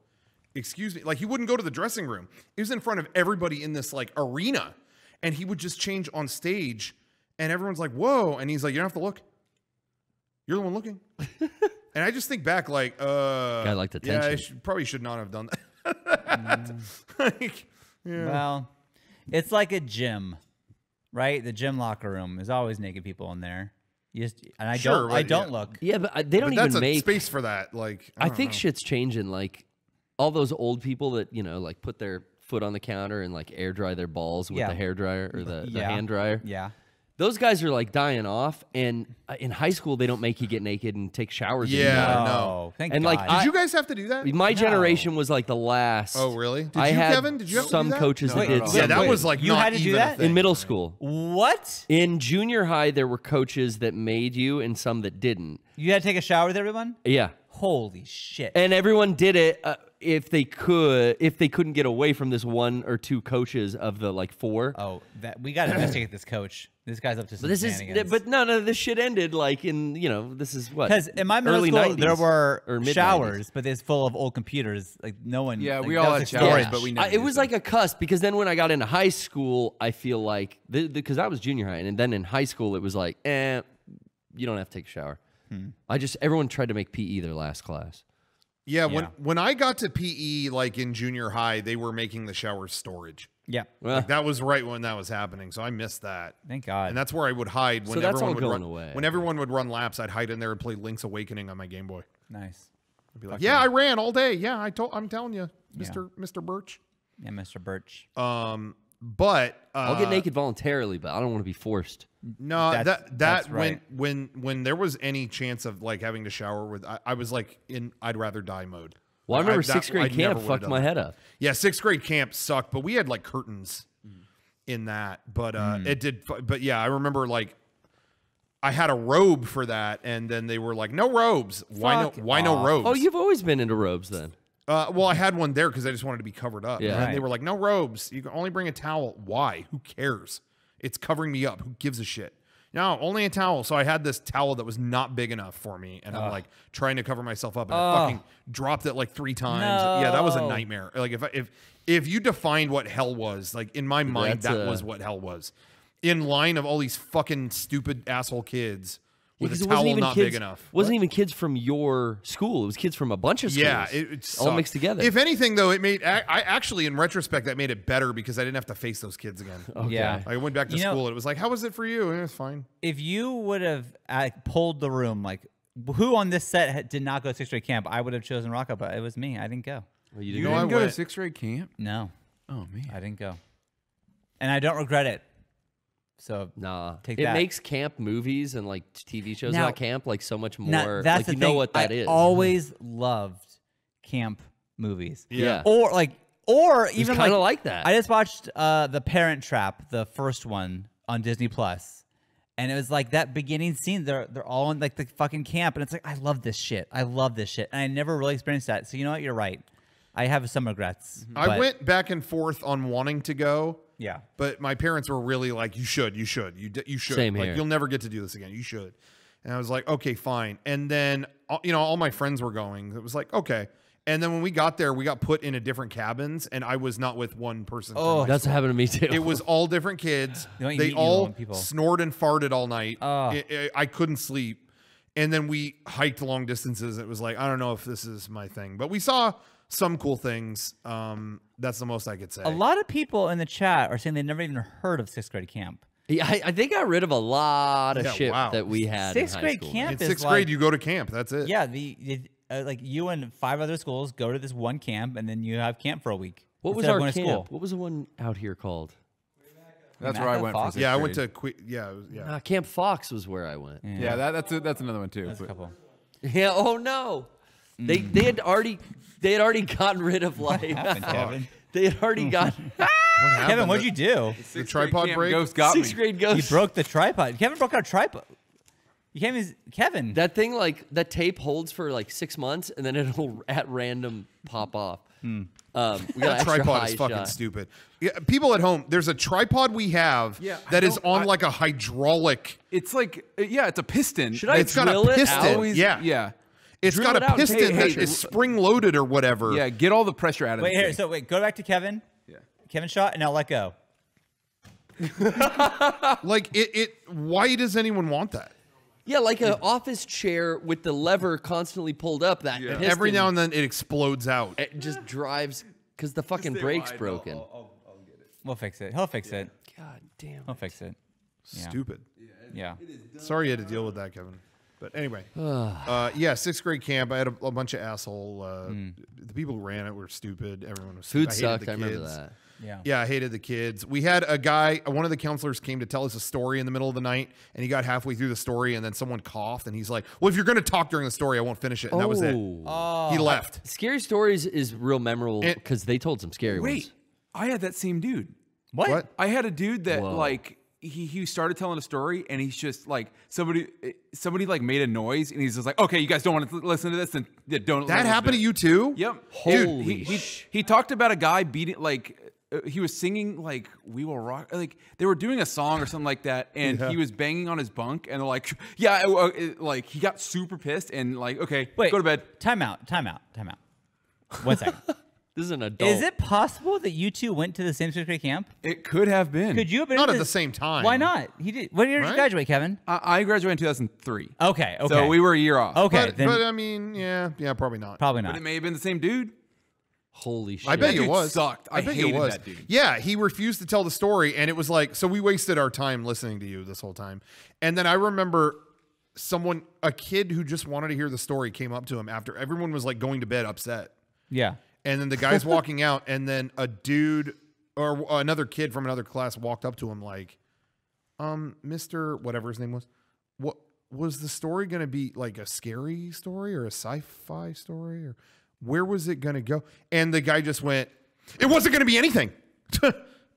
excuse me!" Like he wouldn't go to the dressing room; he was in front of everybody in this like arena, and he would just change on stage, and everyone's like, "Whoa!" And he's like, "You don't have to look. You're the one looking." And I just think back, like, Guy liked yeah, I attention. probably should not have done that. Like, yeah. Well, it's like a gym, right? The gym locker room. There's always naked people in there. You just, and I Sure, don't. I but don't yeah. look. Yeah, but they don't But that's even a make space for that. Like, I don't think know. shit's changing. Like all those old people that like put their foot on the counter and like air dry their balls with Yeah. the hair dryer or the Yeah. hand dryer. Yeah. Those guys are like dying off. And in high school, they don't make you get naked and take showers. Yeah. anymore. no. Thank And, God. like, Did you guys have to do that? My generation was like the last. Oh, really? Did I you, had Kevin? Did you have to some do that? coaches No, that no, did. no. some Yeah, that things. was like You not had to do even a that? thing. in middle school. What? In junior high, there were coaches that made you and some that didn't. You had to take a shower with everyone? Yeah. Holy shit. And everyone did it if they couldn't get away from this one or two coaches of the like four. Oh, we got to investigate this coach. This guy's up to some shenanigans. But no, this shit ended like in this is what, Because in my middle early school, 90s there were or mid-90s. showers, but it's full of old computers. Like no one. Yeah, like, we that all was had like showers, storage. but we never It was used them. like a cusp because then when I got into high school, I feel like because I was junior high, and then in high school it was like, you don't have to take a shower. Everyone tried to make PE their last class. Yeah, Yeah. when I got to PE, like in junior high, they were making the shower storage. Yeah. Well, Like that was right when that was happening, so I missed that. Thank God. And that's where I would hide when So that's everyone all would going run. away. When everyone would run laps, I'd hide in there and play Link's Awakening on my Game Boy. Nice. I'd be like, "Yeah, I ran all day. Yeah, I'm telling you, Mr. Birch." Yeah, Mr. Birch. But I'll get naked voluntarily, but I don't want to be forced. No, That's right. when there was any chance of like having to shower with, I was like in I'd rather die mode. Well, I Like, remember that- sixth grade I never camp would've fucked done my that. head up. Yeah, sixth grade camp sucked, but we had like curtains in that. But it did. But yeah, I remember like I had a robe for that, and then they were like, "No robes. Why Fuck no robes?" Oh, you've always been into robes then. Well, I had one there because I just wanted to be covered up. Yeah. And they Right. were like, "No robes. You can only bring a towel." Why? Who cares? It's covering me up. Who gives a shit? No, only a towel. So I had this towel that was not big enough for me, and I'm like trying to cover myself up, and I fucking dropped it like 3 times. Yeah, that was a No. nightmare. Like if you defined what hell was, like in my mind, That's, that was what hell was. In line of all these fucking stupid asshole kids with Because a it wasn't towel even not kids, big enough. Wasn't even kids from your school. It was kids from a bunch of schools. Yeah, it all sucked. mixed together. If anything, though, it made I actually, in retrospect, that made it better because I didn't have to face those kids again. Yeah. I went back to You know- school. And it was like, how was it for you? And it was fine. If you would have pulled the room, like who on this set did not go to sixth grade camp, I would have chosen Rocco, but it was me. I didn't go. Well, you You didn't know, didn't I go to went- sixth grade camp? No, Oh man. I didn't go, and I don't regret it. So Nah, Take it that. makes camp movies and like TV shows Now- about camp like so much more. now, that's like the you thing. know what that I is. always loved camp movies. Yeah. Or even kinda like that. I just watched The Parent Trap, the first one on Disney Plus, And it was like that beginning scene. They're all in like the fucking camp, and it's like I love this shit. I love this shit, and I never really experienced that. So you know what? You're right. I have some regrets. I went back and forth on wanting to go. Yeah, but my parents were really like, "You should. Same like, here. You'll never get to do this again. You should." And I was like, "Okay, fine." And then all my friends were going. It was like, okay. And then when we got there, we got put into different cabins, and I was not with one person. Oh, that's happened to me too. It was all different kids. They all snored and farted all night. I couldn't sleep. And then we hiked long distances. It was like, I don't know if this is my thing. But we saw some cool things. That's the most I could say. A lot of people in the chat are saying they never even heard of 6th grade camp. Yeah, I think I got rid of a lot of shit that we had in 6th high grade school. camp in 6th grade, you go to camp. That's it. Yeah, like you and 5 other schools go to this one camp, and then you have camp for a week. What was our camp? What was the one out here called? That's where I went. For 6th grade. I went to Camp Fox was where I went. Yeah, that's another one too. That's a couple. Yeah. Oh no, they had already gotten rid of life. What happened, Kevin? They had already gotten. Kevin, what'd you do? The tripod break. Ghost got me. 6th grade ghost. You broke the tripod. Kevin broke out a tripod. You can't even, Kevin. That thing, like, that tape holds for like 6 months, and then it'll at random pop off. We got That tripod is fucking stupid. Yeah, people at home, there's a tripod we have that is on like a hydraulic. It's like it's a piston. Should I It's got a drill it piston. out? Yeah. It's Drill got it a out and piston take that is spring loaded or whatever. Yeah, get all the pressure out of Wait, it. here. So wait, go back to Kevin. Yeah. Kevin shot, and now let go. Like why does anyone want that? Yeah, like an office chair with the lever constantly pulled up. That piston, Every now and then it explodes out. it just drives because the fucking brake's broken. We'll fix it. He'll fix it. God damn. He'll fix it. Yeah. Stupid. Yeah. Sorry you had to deal with that, Kevin. But anyway, 6th grade camp. I had a bunch of asshole. The people who ran it were stupid. Everyone was Food stupid. sucked. I remember that. Yeah. Yeah, I hated the kids. We had a guy, one of the counselors came to tell us a story in the middle of the night, and he got halfway through the story, and then someone coughed, and he's like, well, if you're going to talk during the story, I won't finish it. And that was it. He left. Scary Stories is real memorable because they told some scary ones. Wait, I had that same dude. What? I had a dude that like he started telling a story, and he's just like somebody like made a noise, and he's just like, okay, you guys don't want to listen to this, then don't. That happened to you too? Yep. Holy Dude, he talked about a guy beating like. He was singing like "We Will Rock," like they were doing a song or something like that, and he was banging on his bunk, and they're like, like he got super pissed and like, okay, Wait, go to bed. Time out. 1 second. This is an adult. Is it possible that you two went to the same 6th grade camp? It could have been. Could you have been Not in at the same time. Why not? He did. When year did you graduate, Kevin? I graduated in 2003. Okay. So we were a year off. Okay. But I mean, yeah, probably not. Probably But not. it may have been the same dude. Holy shit. I bet That it dude was. sucked. I bet hated it was. that dude. Yeah, he refused to tell the story, and it was like, so we wasted our time listening to you this whole time. And then I remember a kid who just wanted to hear the story came up to him after everyone was like going to bed upset. Yeah. And then the guy's walking out, and then a dude or another kid from another class walked up to him like, Mr. whatever his name was, what was the story going to be, like a scary story or a sci-fi story, or where was it going to go? And the guy just went, it wasn't going to be anything,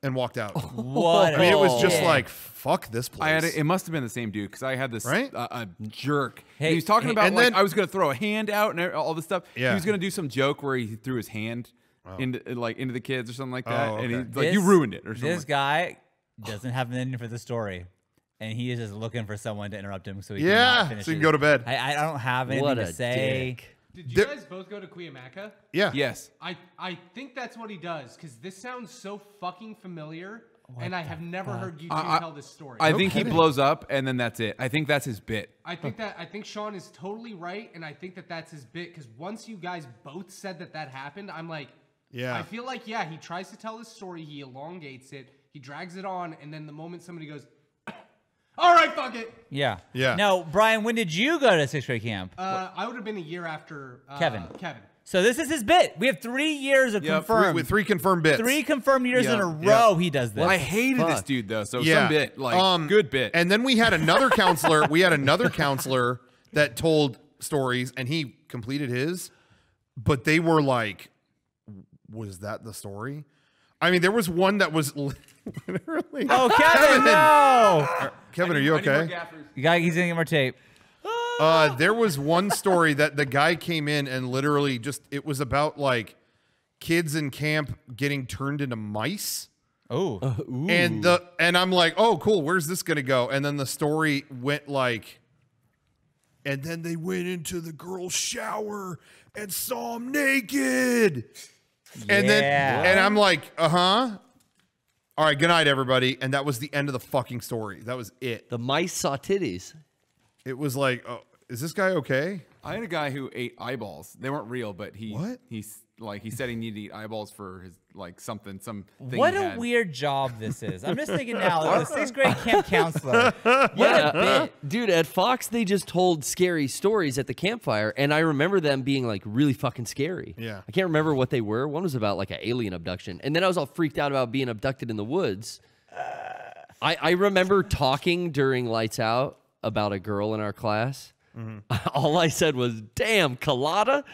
and walked out. What? I mean, it was just like, fuck this place. It must have been the same dude because I had this Right? a jerk. Hey, he was talking about and like then- I was going to throw a hand out and all this stuff. Yeah. He was going to do some joke where he threw his hand into the kids or something like that, Oh, and okay. he's like, you ruined it or something. This guy doesn't have an ending for the story, and he is just looking for someone to interrupt him so he can finish so you can it. go to bed. I don't have anything What to a say. dick. Did you guys both go to Cuyamaca? Yeah. Yes. I think that's what he does, because this sounds so fucking familiar, and I have never heard you two tell this story. I think he blows up and then that's it. I think that's his bit. I think Sean is totally right, and I think that's his bit, because once you guys both said that happened, I'm like, Yeah. I feel like, he tries to tell his story, he elongates it, he drags it on, and then the moment somebody goes, all right, fuck it. Yeah. Yeah. Now, Brian, when did you go to 6th grade camp? I would have been a year after Kevin. Kevin. So this is his bit. We have 3 years of confirmed. With 3 confirmed bits. 3 confirmed years in a Yeah. row he does this. I hated this dude though, so some bit, like good bit. And then we had another counselor. That told stories, and he completed his, but they were like, was that the story? I mean, there was one that was literally. Oh, Kevin, no! Kevin, are you okay? He's gonna get more tape. There was one story that the guy came in and literally it was about like kids in camp getting turned into mice. Oh, And I'm like, oh, cool. Where's this gonna go? And then the story went like, and then they went into the girl's shower and saw him naked. And then, and I'm like, all right, good night, everybody. And that was the end of the fucking story. That was it. The mice saw titties. It was like, oh, is this guy okay? I had a guy who ate eyeballs. They weren't real, but he said he needed to eat eyeballs for his something. What a weird job this is. I'm just thinking now, like, the 6th grade camp counselor. What a bit. Dude, at Fox, they just told scary stories at the campfire, and I remember them being like really fucking scary. Yeah. I can't remember what they were. One was about like an alien abduction, and then I was all freaked out about being abducted in the woods. I remember talking during Lights Out about a girl in our class. All I said was, damn, Colada?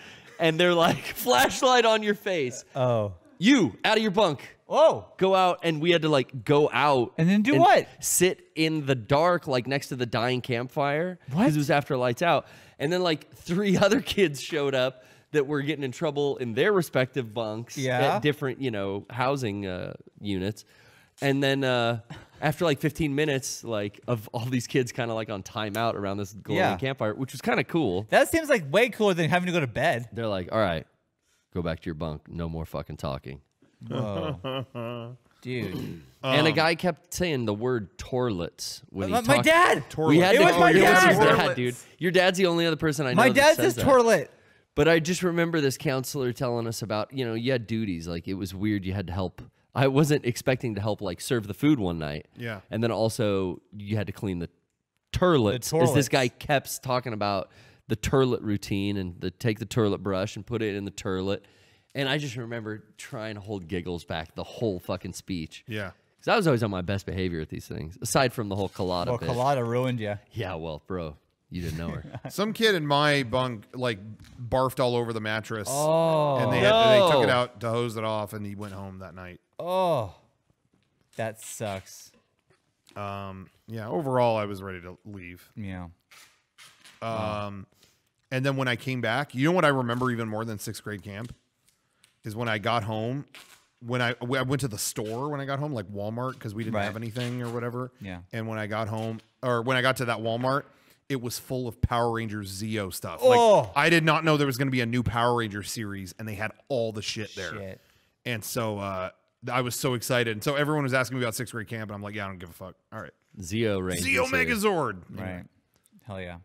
And they're like, flashlight on your face. Oh. You, out of your bunk. Whoa. Go out. And we had to like go out. And then do what? Sit in the dark, like next to the dying campfire. What? Because it was after Lights Out. And then like 3 other kids showed up that were getting in trouble in their respective bunks at different, housing units. And then after like 15 minutes, like of all these kids kind of like on timeout around this glowing campfire, which was kind of cool. That seems like way cooler than having to go to bed. They're like, all right, go back to your bunk. No more fucking talking. Whoa. Dude. And a guy kept saying the word toilets when he talked. My dad. We had It was my dad. Your dad, dude. Your dad's the only other person I know My that dad says says that. toilet. But I just remember this counselor telling us about, you had duties. Like, it was weird. You had to help. I wasn't expecting to help, like, serve the food one night. Yeah. And then also, you had to clean the turlets. As this guy kept talking about the turlet routine and take the turlet brush and put it in the turlet. And I just remember trying to hold giggles back the whole fucking speech. Yeah. Because I was always on my best behavior at these things, aside from the whole Colada bit. Colada ruined you. Yeah, well, bro, you didn't know her. Some kid in my bunk like barfed all over the mattress. Oh. And they took it out to hose it off, and he went home that night. Oh. That sucks. Yeah, overall, I was ready to leave. Yeah. And then when I came back, you know what I remember even more than 6th grade camp? Is when I got home, when I went to the store when I got home, like Walmart, because we didn't have anything or whatever. Yeah. And when I got home, or when I got to that Walmart, it was full of Power Rangers Zeo stuff. Oh. Like, I did not know there was going to be a new Power Ranger series, and they had all the shit there. And so I was so excited. And so everyone was asking me about 6th grade camp, and I'm like, yeah, I don't give a fuck. All right. Zeo Ranger. Zeo Megazord. Right. Hell yeah.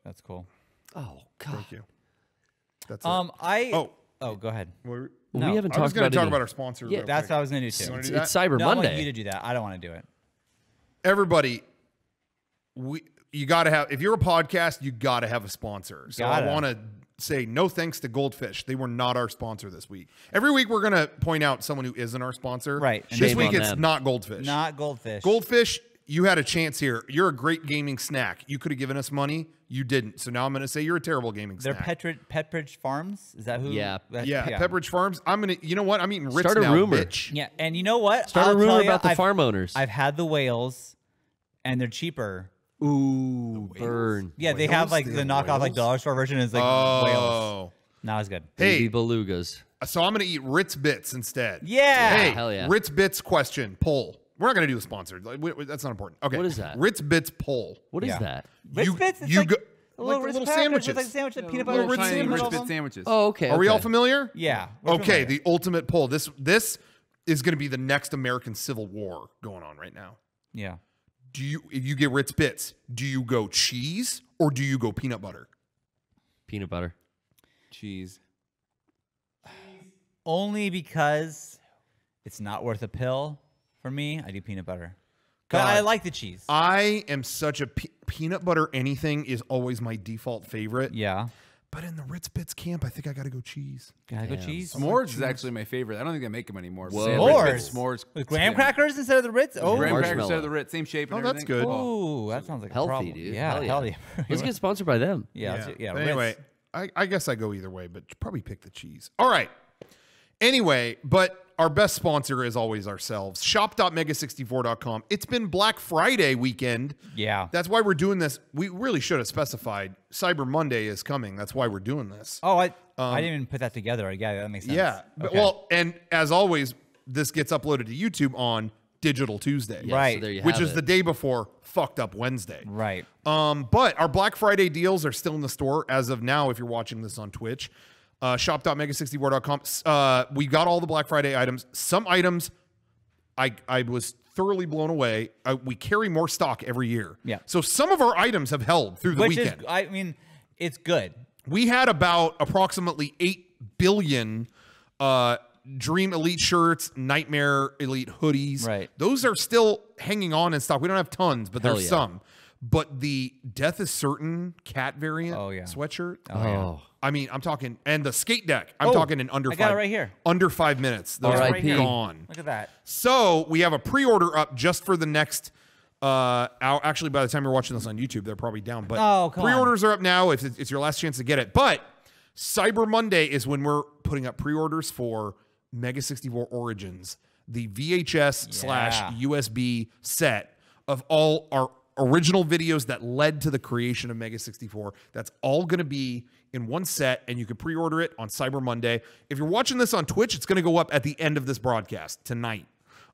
That's cool. Oh, God. Thank you. That's it. Oh, go ahead. We haven't I was talked going about to talk any- about our sponsor. Yeah, real That's quick. what I was going to do too. wanna do It's that? Cyber No, I want Monday. you to do that. I don't want to do it. Everybody, you got to have, if you're a podcast, you got to have a sponsor. So I want to say no thanks to Goldfish. They were not our sponsor this week. Every week we're going to point out someone who isn't our sponsor. Right. This Shame week on it's them. not Goldfish. Not Goldfish. Goldfish, you had a chance here. You're a great gaming snack. You could have given us money. You didn't. So now I'm going to say you're a terrible gaming They're snack. Petridge Farms? Is that who? Yeah. Yeah, Pepperidge Farms. I'm going to, you know what? I'm eating Ritz Start a now, rumor. bitch. Yeah, and you know what? Start I'll a rumor tell you, about the farm owners. I've had the whales, and they're cheaper. Ooh, burn. Yeah, they have like They the have knockoff like whales? dollar store version is like whales. Oh. Not as good. Hey, Baby belugas. so I'm going to eat Ritz Bits instead. Yeah. Hey, hell yeah. Ritz Bits question, poll. We're not going to do a sponsor. Like, that's not important. Okay. What is that? Ritz Bits poll. What is Yeah. that? Ritz You- Bits? It's you like go- a like the Ritz little package sandwiches. with like sandwich, with peanut Little butter, tiny in the Rich middle Bit of them. sandwiches. Oh, okay. Are we all okay. familiar? Yeah. we're Okay, familiar. the ultimate poll. This is going to be the next American Civil War going on right now. Yeah. If you get Ritz Bits, do you go cheese or do you go peanut butter? Peanut butter. Cheese. Only because it's not worth a pill for me. I do peanut butter. But God. I like the cheese. I am such a peanut butter anything is always my default favorite. Yeah. But in the Ritz Bits camp, I think I got to go cheese. Gotta go cheese. S'mores is actually my favorite. I don't think they make them anymore. Whoa. Ritz Bits S'mores. S'mores. With graham crackers instead of the Ritz? Oh, Graham crackers Marshmallow. instead of the Ritz. Same shape and Oh, that's everything. good. Ooh, that sounds like Healthy, a problem. dude. Yeah, Hell yeah. Let's get sponsored by them. yeah. But Ritz. anyway, I guess I go either way, but probably pick the cheese. All right. Anyway, but our best sponsor is always ourselves. Shop.mega64.com. It's been Black Friday weekend. Yeah. That's why we're doing this. We really should have specified Cyber Monday is coming. That's why we're doing this. Oh, I didn't even put that together. Yeah, that makes sense. Yeah. But, Okay. well, and as always, this gets uploaded to YouTube on Digital Tuesday. Yeah, Right. So there you Which have is it. the day before Fucked Up Wednesday. Right. But our Black Friday deals are still in the store as of now if you're watching this on Twitch. Shop.mega64.com. We got all the Black Friday items. Some items I was thoroughly blown away. We carry more stock every year. Yeah. So some of our items have held through the Which weekend. is, I mean, it's good. We had about approximately 8 billion Dream Elite shirts, Nightmare Elite hoodies. Right. Those are still hanging on in stock. We don't have tons, but Hell there's yeah. some. But the Death is Certain cat variant sweatshirt. Oh. I mean, I'm talking, and the skate deck. I'm talking in under I got 5 it right here. Under 5 minutes. Those are R.I.P. gone. Look at that. So we have a pre-order up just for the next hour. Actually, by the time you're watching this on YouTube, they're probably down. But Oh, come on. pre-orders are up now if it's your last chance to get it. But Cyber Monday is when we're putting up pre-orders for Mega64 Origins, the VHS/USB set of all our original videos that led to the creation of Mega64. That's all going to be in one set, and you can pre-order it on Cyber Monday. If you're watching this on Twitch, it's going to go up at the end of this broadcast tonight.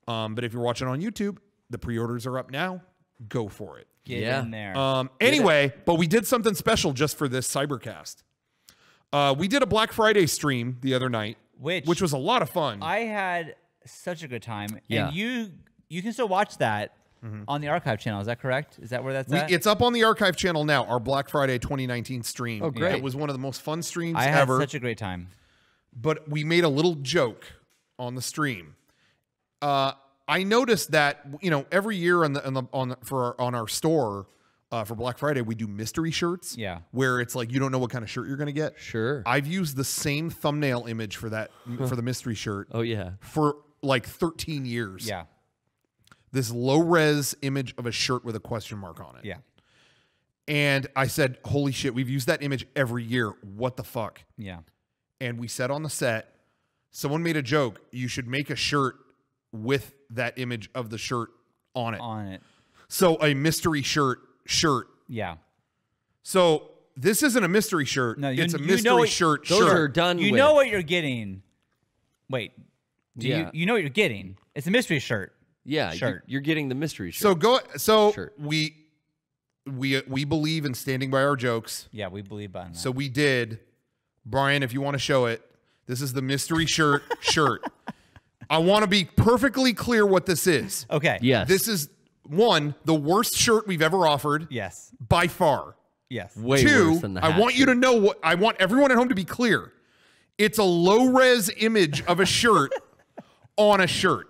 But if you're watching on YouTube, the pre-orders are up now. Go for it. Get Yeah. in there. Anyway, but we did something special just for this Cybercast. We did a Black Friday stream the other night, which was a lot of fun. I had such a good time. Yeah. And you can still watch that on the archive channel. Is that correct? Is that where that's at? It's up on the archive channel now, our Black Friday 2019 stream. Oh, great. It was one of the most fun streams I had ever. such a great time. But we made a little joke on the stream. I noticed that every year on our store for Black Friday we do mystery shirts. Yeah. Where it's like you don't know what kind of shirt you're gonna get. Sure. I've used the same thumbnail image for that for the mystery shirt. Oh, yeah. For like 13 years. Yeah. This low res image of a shirt with a question mark on it. Yeah. And I said, "Holy shit, we've used that image every year. What the fuck?" Yeah. And we said on the set, someone made a joke. You should make a shirt with that image of the shirt on it. On it. So a mystery shirt. Yeah. So this isn't a mystery shirt. No, it's a mystery shirt. Those are done You with. know what you're getting. Wait. Yeah. You know what you're getting. It's a mystery shirt. Yeah, Shirt. you're getting the mystery shirt. So Shirt. we believe in standing by our jokes. Yeah, we believe on that. So we did. Brian, if you want to show it, this is the mystery shirt. I want to be perfectly clear what this is. okay. Yes. This is the worst shirt we've ever offered. Yes. By far. Yes. Way Two, worse than the I hat want you to shirt. know what I want everyone at home to be clear. It's a low-res image of a shirt on a shirt.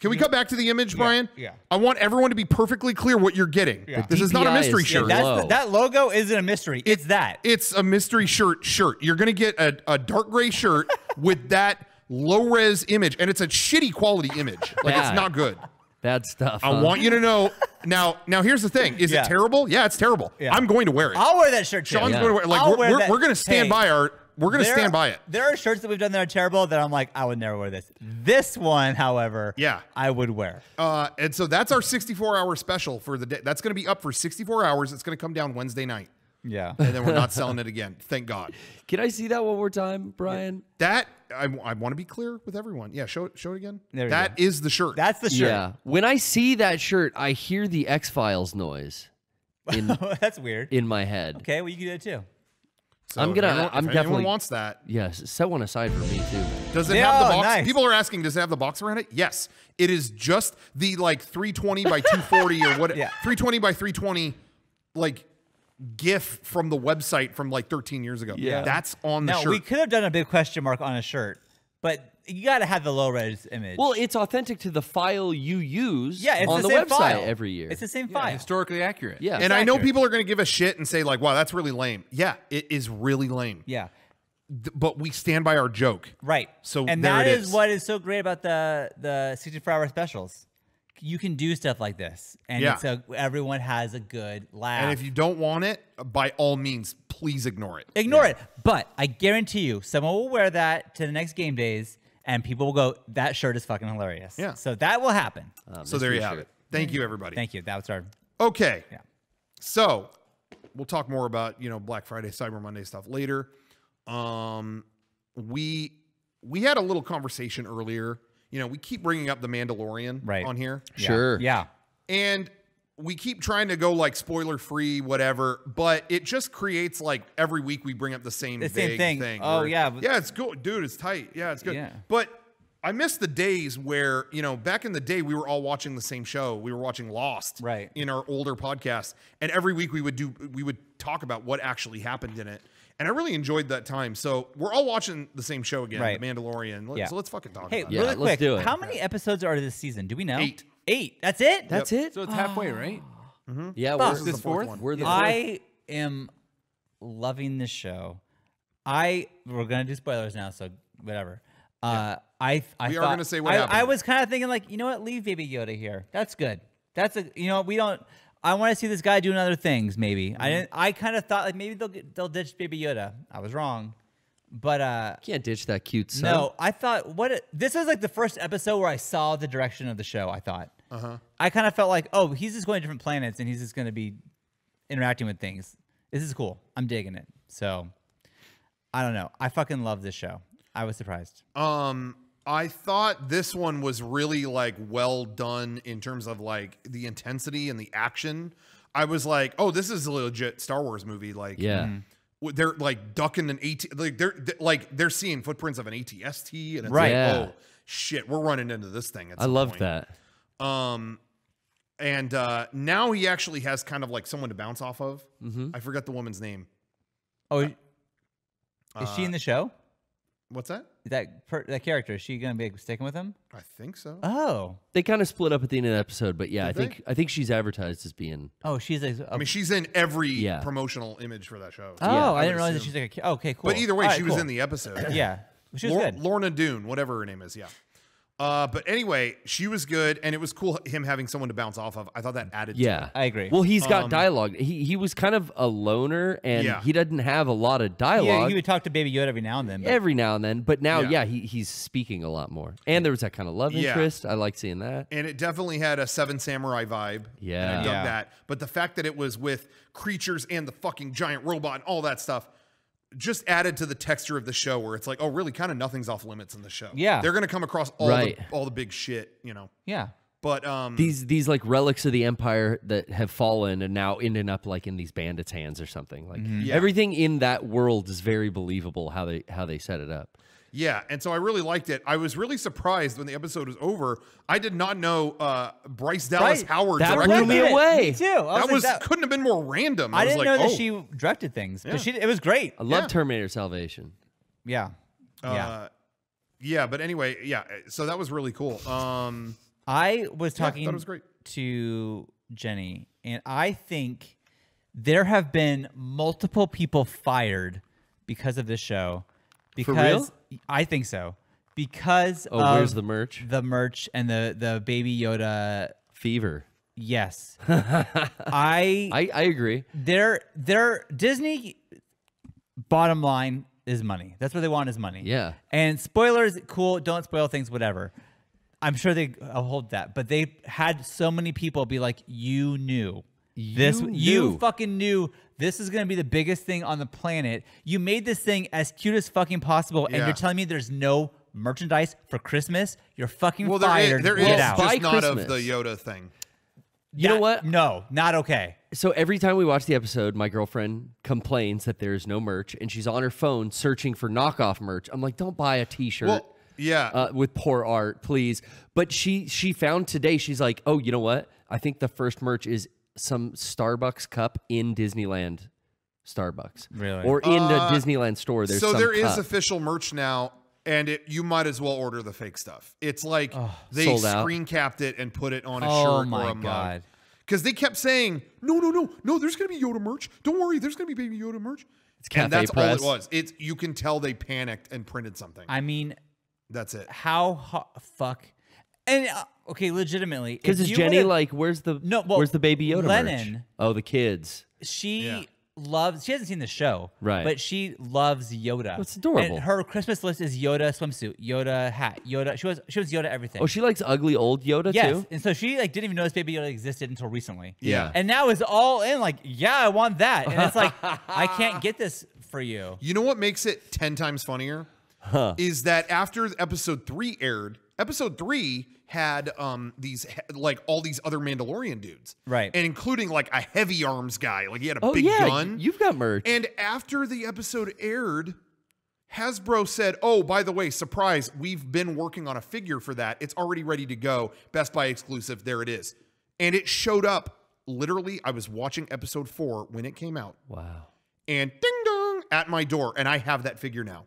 Can we cut back to the image, Brian? yeah. I want everyone to be perfectly clear what you're getting. Yeah. This is not a DPI mystery is shirt. low. That logo isn't a mystery. It's that. It's a mystery shirt. You're going to get a dark gray shirt with that low-res image, and it's a shitty quality image. Like, it's Bad. not good. Bad stuff. I want you to know. Now here's the thing. Is Yeah. it terrible? Yeah, it's terrible. Yeah. I'm going to wear it. I'll wear that shirt too. Sean's Yeah. going to wear it. Like, I'll wear that. we're going to stand Hey, by our... We're going to stand by it. There are shirts that we've done that are terrible that I'm like, I would never wear this. This one, however, Yeah. I would wear. And so that's our 64-hour special for the day. That's going to be up for 64 hours. It's going to come down Wednesday night. Yeah. And then we're not selling it again. Thank God. Can I see that one more time, Brian? That, I want to be clear with everyone. Yeah, show it again. There we That go. is the shirt. That's the shirt. Yeah. When I see that shirt, I hear the X-Files noise That's weird. in my head. Okay, well, you can do it too. So I'm if anyone definitely wants that. Yes, set one aside for me too. Does it Yeah, have the box? nice. People are asking, does it have the box around it? Yes. It is just the like 320 by 240 or what? Yeah. 320 by 320 like GIF from the website from like 13 years ago. Yeah. That's on the Now, shirt. we could have done a big question mark on a shirt, but you got to have the low-res image. Well, it's authentic to the file you use yeah, it's on the the same website file. every year. It's the same Yeah, file. historically accurate. Yeah. And I know accurate. people are going to give a shit and say like, wow, that's really lame. Yeah, it is really lame. Yeah. But we stand by our joke. Right. So and there that it is is. what is so great about the 64-hour specials. You can do stuff like this, and Yeah. everyone has a good laugh. And if you don't want it, by all means, please ignore it. Ignore it. But I guarantee you, someone will wear that to the next game days, and people will go, that shirt is fucking hilarious. Yeah. So that will happen. So there you have it. Thank you, everybody. Thank you. That was our. Okay. Yeah. So we'll talk more about, Black Friday, Cyber Monday stuff later. We had a little conversation earlier. We keep bringing up The Mandalorian on here. Sure. Yeah. And we keep trying to go like spoiler free, whatever, but it just creates like every week we bring up the same thing. Oh, yeah. Yeah, it's good. Dude, it's tight. Yeah, it's good. Yeah. But I miss the days where, back in the day, we were all watching the same show. We were watching Lost in our older podcast. And every week we would talk about what actually happened in it. And I really enjoyed that time. So we're all watching the same show again, The Mandalorian. So let's fucking talk about it. Hey, really quick, let's do it. how many episodes are this season? Do we know? 8. 8. That's it? That's it? So it's halfway, right? Yeah, Fuck. we're This is fourth? We're the I am loving this show. We're gonna do spoilers now, so whatever. We are gonna say what happened. I was kind of thinking like, you know what, leave Baby Yoda here. That's good. We don't. I want to see this guy doing other things. Maybe I kind of thought like maybe they'll ditch Baby Yoda. I was wrong, but Can't ditch that cute son. no, I thought this was like the first episode where I saw the direction of the show. I thought. I kind of felt like, oh, he's just going to different planets and he's just going to be interacting with things. This is cool. I'm digging it. So, I don't know. I fucking love this show. I was surprised. I thought this one was really like well done in terms of like the intensity and the action. I was like, oh, this is a legit Star Wars movie. Like, they're like ducking an AT, like they're seeing footprints of an ATST, and it's like, oh shit, we're running into this thing. I love that. And now he actually has kind of like someone to bounce off of. I forgot the woman's name. Oh, is she in the show? What's that? That character, is she gonna be sticking with him? I think so. Oh, They kind of split up at the end of the episode, but yeah, Did I think she's advertised as being. oh, she's a. I mean, she's in every Yeah. promotional image for that show. oh, I would didn't realize that assume. she's like. Okay, cool. But either way, All right, she was cool. in the episode. Yeah, she was good. Lorna Doone, whatever her name is. Yeah. But anyway, she was good, and it was cool him having someone to bounce off of. I thought that added to it. I agree. Well, he's got dialogue. He was kind of a loner, and he doesn't have a lot of dialogue. he would talk to Baby Yoda every now and then. But Every now and then, but now, he's speaking a lot more. And there was that kind of love interest. I like seeing that. And it definitely had a Seven Samurai vibe. Yeah. And I dug that. But the fact that it was with creatures and the fucking giant robot and all that stuff just added to the texture of the show, where it's like, oh, really, kind of nothing's off limits in the show. Yeah. They're going to come across all the big shit, yeah. But These like relics of the Empire that have fallen and now ending up like in these bandits' hands or something. Like everything in that world is very believable how they set it up. yeah, and so I really liked it. I was really surprised when the episode was over. I did not know Bryce Dallas Howard That directed blew me that. away. Me too. Couldn't have been more random. I was didn't like, know oh. that she directed things, but it was great. I love Terminator Salvation. Yeah. Yeah. Yeah, but anyway, so that was really cool. I was talking that was great. to Jenny, and I think there have been multiple people fired because of this show. Because real? I think so. Because where's the merch? The merch and the Baby Yoda Fever. Yes. I agree. Their Disney bottom line is money. That's what they want is money. Yeah. And spoilers, cool. Don't spoil things, whatever. I'm sure they hold that. But they had so many people be like, you knew. You fucking knew this is going to be the biggest thing on the planet. You made this thing as cute as fucking possible, and you're telling me there's no merchandise for Christmas? You're fucking fired. There is Get out. just not Christmas. of the Yoda thing. You know what? No, not okay. So every time we watch the episode, my girlfriend complains that there's no merch, and she's on her phone searching for knockoff merch. I'm like, don't buy a T-shirt. Well, with poor art, please. But she found today. She's like, oh, you know what? I think the first merch is some Starbucks cup in Disneyland Starbucks. Really? Or in the Disneyland store. There's so some there is cup. official merch now, and you might as well order the fake stuff. It's like they sold out. screen capped it and put it on a Oh shirt my or a mug. God. Because they kept saying, no, there's going to be Yoda merch. Don't worry, there's going to be Baby Yoda merch. And that's all it was. You can tell they panicked and printed something. I mean, that's it. Fuck. And okay, legitimately, Because it's Jenny like, where's the Baby Yoda Lennon, merch? Oh, the kids. She she hasn't seen the show, right? But she loves Yoda. It's adorable. And her Christmas list is Yoda swimsuit, Yoda hat, Yoda. She was Yoda everything. Oh, she likes ugly old Yoda too. And so she like didn't even notice Baby Yoda existed until recently. Yeah. And now is all in like, yeah, I want that. And it's like, I can't get this for you. You know what makes it 10 times funnier? Is that after episode 3 aired, episode 3 had these like all these other Mandalorian dudes, right? And including like a heavy arms guy, like he had a big gun. You've got merch. And after the episode aired, Hasbro said, "Oh, by the way, surprise! We've been working on a figure for that. It's already ready to go. Best Buy exclusive. There it is." And it showed up. Literally, I was watching episode 4 when it came out. Wow! And ding dong at my door, and I have that figure now.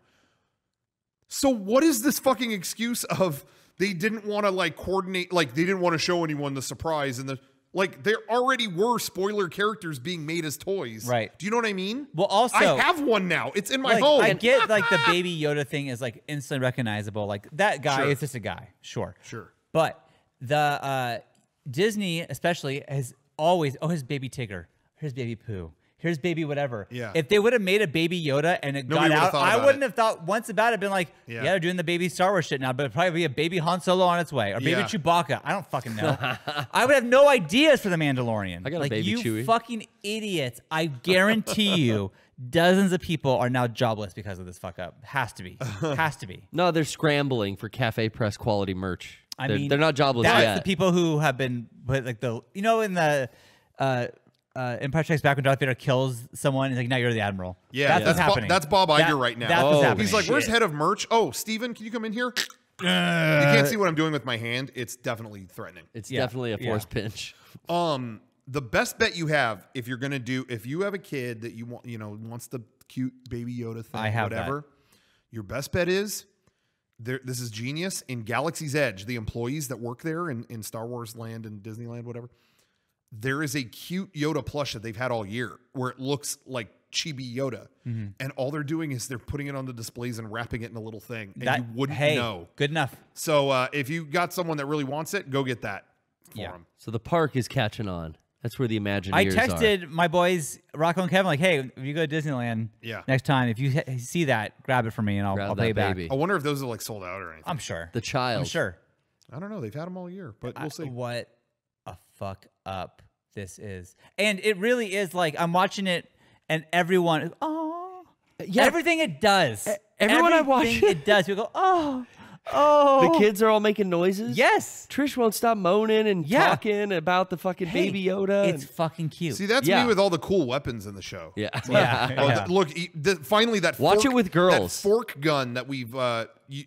So what is this fucking excuse of? They didn't want to like coordinate, like they didn't want to show anyone the surprise and like there already were spoiler characters being made as toys. Right. Do you know what I mean? Well, also I have one now. It's in my like, home. I get like the Baby Yoda thing is like instantly recognizable. Like that guy is just a guy. Sure. But the Disney especially has always, here's Baby Tigger. Here's Baby Pooh. Here's Baby whatever. Yeah. If they would have made a Baby Yoda and it Nobody got out, I wouldn't it. have thought once about it. Been like, yeah, they're doing the Baby Star Wars shit now, but it'd probably be a Baby Han Solo on its way or Baby Chewbacca. I don't fucking know. I would have no ideas for the Mandalorian. I got like, a Baby you Chewie. fucking idiots. I guarantee you, dozens of people are now jobless because of this fuck up. Has to be. Has to be. No, they're scrambling for Cafe Press quality merch. I mean, they're not jobless that's yet. the people who have been put like the in the. Empire Strikes Back when Darth Vader kills someone, he's like, now you're the Admiral. Yeah, that's what's happening. That's Bob Iger right now. That's what's happening. He's like, where's head of merch? Oh, Steven, can you come in here? You can't see what I'm doing with my hand. It's definitely threatening. It's definitely a force pinch. The best bet you have if you're gonna if you have a kid that you want, wants the cute Baby Yoda thing, whatever. Your best bet is this is genius. In Galaxy's Edge, the employees that work there in Star Wars Land and Disneyland, whatever. There is a cute Yoda plush that they've had all year where it looks like chibi Yoda. And all they're doing is they're putting it on the displays and wrapping it in a little thing. And you wouldn't know. Good enough. So if you got someone that really wants it, go get that for them. So the park is catching on. That's where the Imagineers I texted my boys, Rocco and Kevin, like, hey, if you go to Disneyland next time, if you see that, grab it for me and I'll pay you back. I wonder if those are like sold out or anything. I'm sure. The child. I'm sure. I don't know. They've had them all year, but we'll see. What a fuck up this is. And it really is like, I'm watching it and everyone is, everything it does. Everyone I watch it does. You go, oh. The kids are all making noises. Yes. Trish won't stop moaning and talking about the fucking Baby Yoda. It's fucking cute. See, that's me with all the cool weapons in the show. Yeah. Look, finally that watch it with girls. That fork gun that we've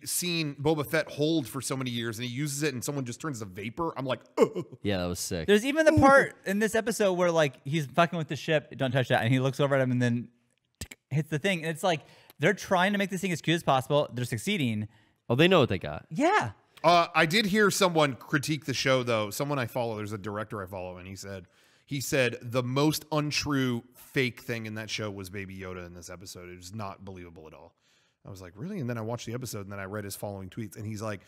seen Boba Fett hold for so many years, and he uses it, and someone just turns to vapor. I'm like, oh. Yeah, that was sick. There's even the part in this episode where like he's fucking with the ship. Don't touch that. And he looks over at him and then hits the thing. And it's like they're trying to make this thing as cute as possible. They're succeeding. Oh, they know what they got. Yeah. I did hear someone critique the show, though. Someone I follow, there's a director I follow, and he said the most untrue fake thing in that show was Baby Yoda in this episode. It was not believable at all. I was like, really? And then I watched the episode, and then I read his following tweets, and he's like,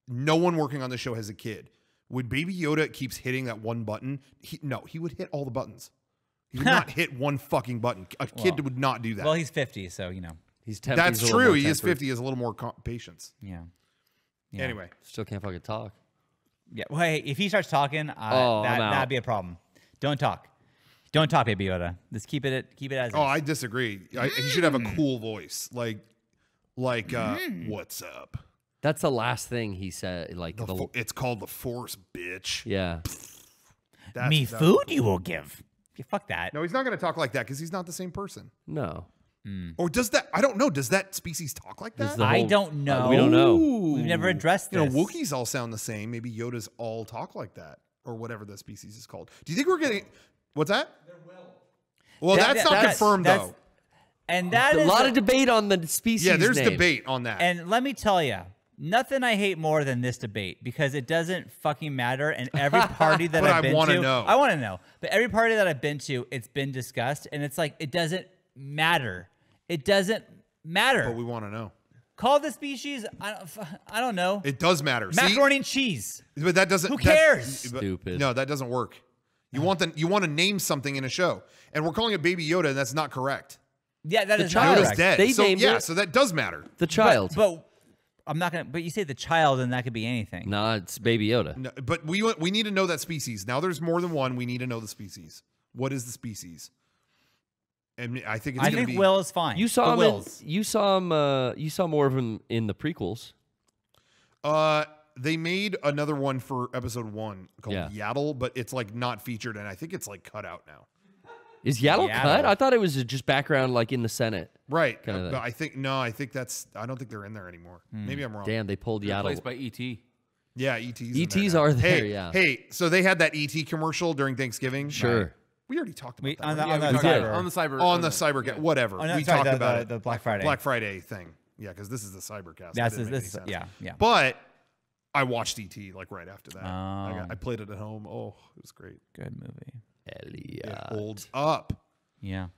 no one working on the show has a kid. When Baby Yoda keeps hitting that one button, he would hit all the buttons. He would not hit one fucking button. A kid would not do that. Well, he's 50, so, He's That's true. He is 50. He has a little more patience. Yeah. Anyway. Still can't fucking talk. Yeah. Well, hey, if he starts talking, that'd be a problem. Don't talk. Don't talk, Baby Yoda. Just keep it as is. Oh, I disagree. He should have a cool voice. Like what's up? That's the last thing he said. Like it's called the Force, bitch. Yeah. Food you will give. Yeah, fuck that. No, he's not going to talk like that because he's not the same person. No. Or does that? I don't know. Does that species talk like that? I don't know. We don't know. We've never addressed this. Wookiees all sound the same. Maybe Yodas all talk like that, or whatever the species is called. Do you think we're getting? What's that? There will. Well, that's not confirmed though. And that is a lot of debate on the species. Yeah, there's name. debate on that. And let me tell you, nothing I hate more than this debate because it doesn't fucking matter. And every party that I've been to, I want to know. But every party that I've been to, it's been discussed, and it's like it doesn't matter. It doesn't matter. But we want to know. Call the species. I don't know. It does matter. Macaroni and cheese. But that doesn't. Who cares? Stupid. No, that doesn't work. You want to name something in a show, and we're calling it Baby Yoda, and that's not correct. Yeah, that is child not is correct. Dead. They So named yeah, it- so that does matter. The child. But I'm not gonna. But you say the child, and that could be anything. Nah, it's Baby Yoda. No, but we need to know that species. Now there's more than one. We need to know the species. What is the species? And I think it's I going to think be. Will is fine. You saw The him. Wills. You saw him. You saw more of him in the prequels. They made another one for episode 1 called Yeah. Yaddle, but it's like not featured, and I think it's like cut out now. Is Yaddle Yaddle. cut? I thought it was just background, like in the Senate. Right. Kinda But thing. I think I don't think they're in there anymore. Maybe I'm wrong. Damn, they pulled Yaddle. Replaced by E.T. Yeah, ET's. in ETs there now. are there, Hey, yeah. Hey, so they had that ET commercial during Thanksgiving. Sure. We already talked about We, that. on the, right? on the we did. cyber. On the cyber. On the cyber, whatever. Oh, no, we sorry, talked the, about the, it. the Black Friday. Black Friday thing. Yeah, because this is the cybercast. That's That didn't make this. any sense. Yeah. But I watched ET like right after that. Oh. I played it at home. Oh, it was great. Good movie. It Elliot. holds up. Yeah.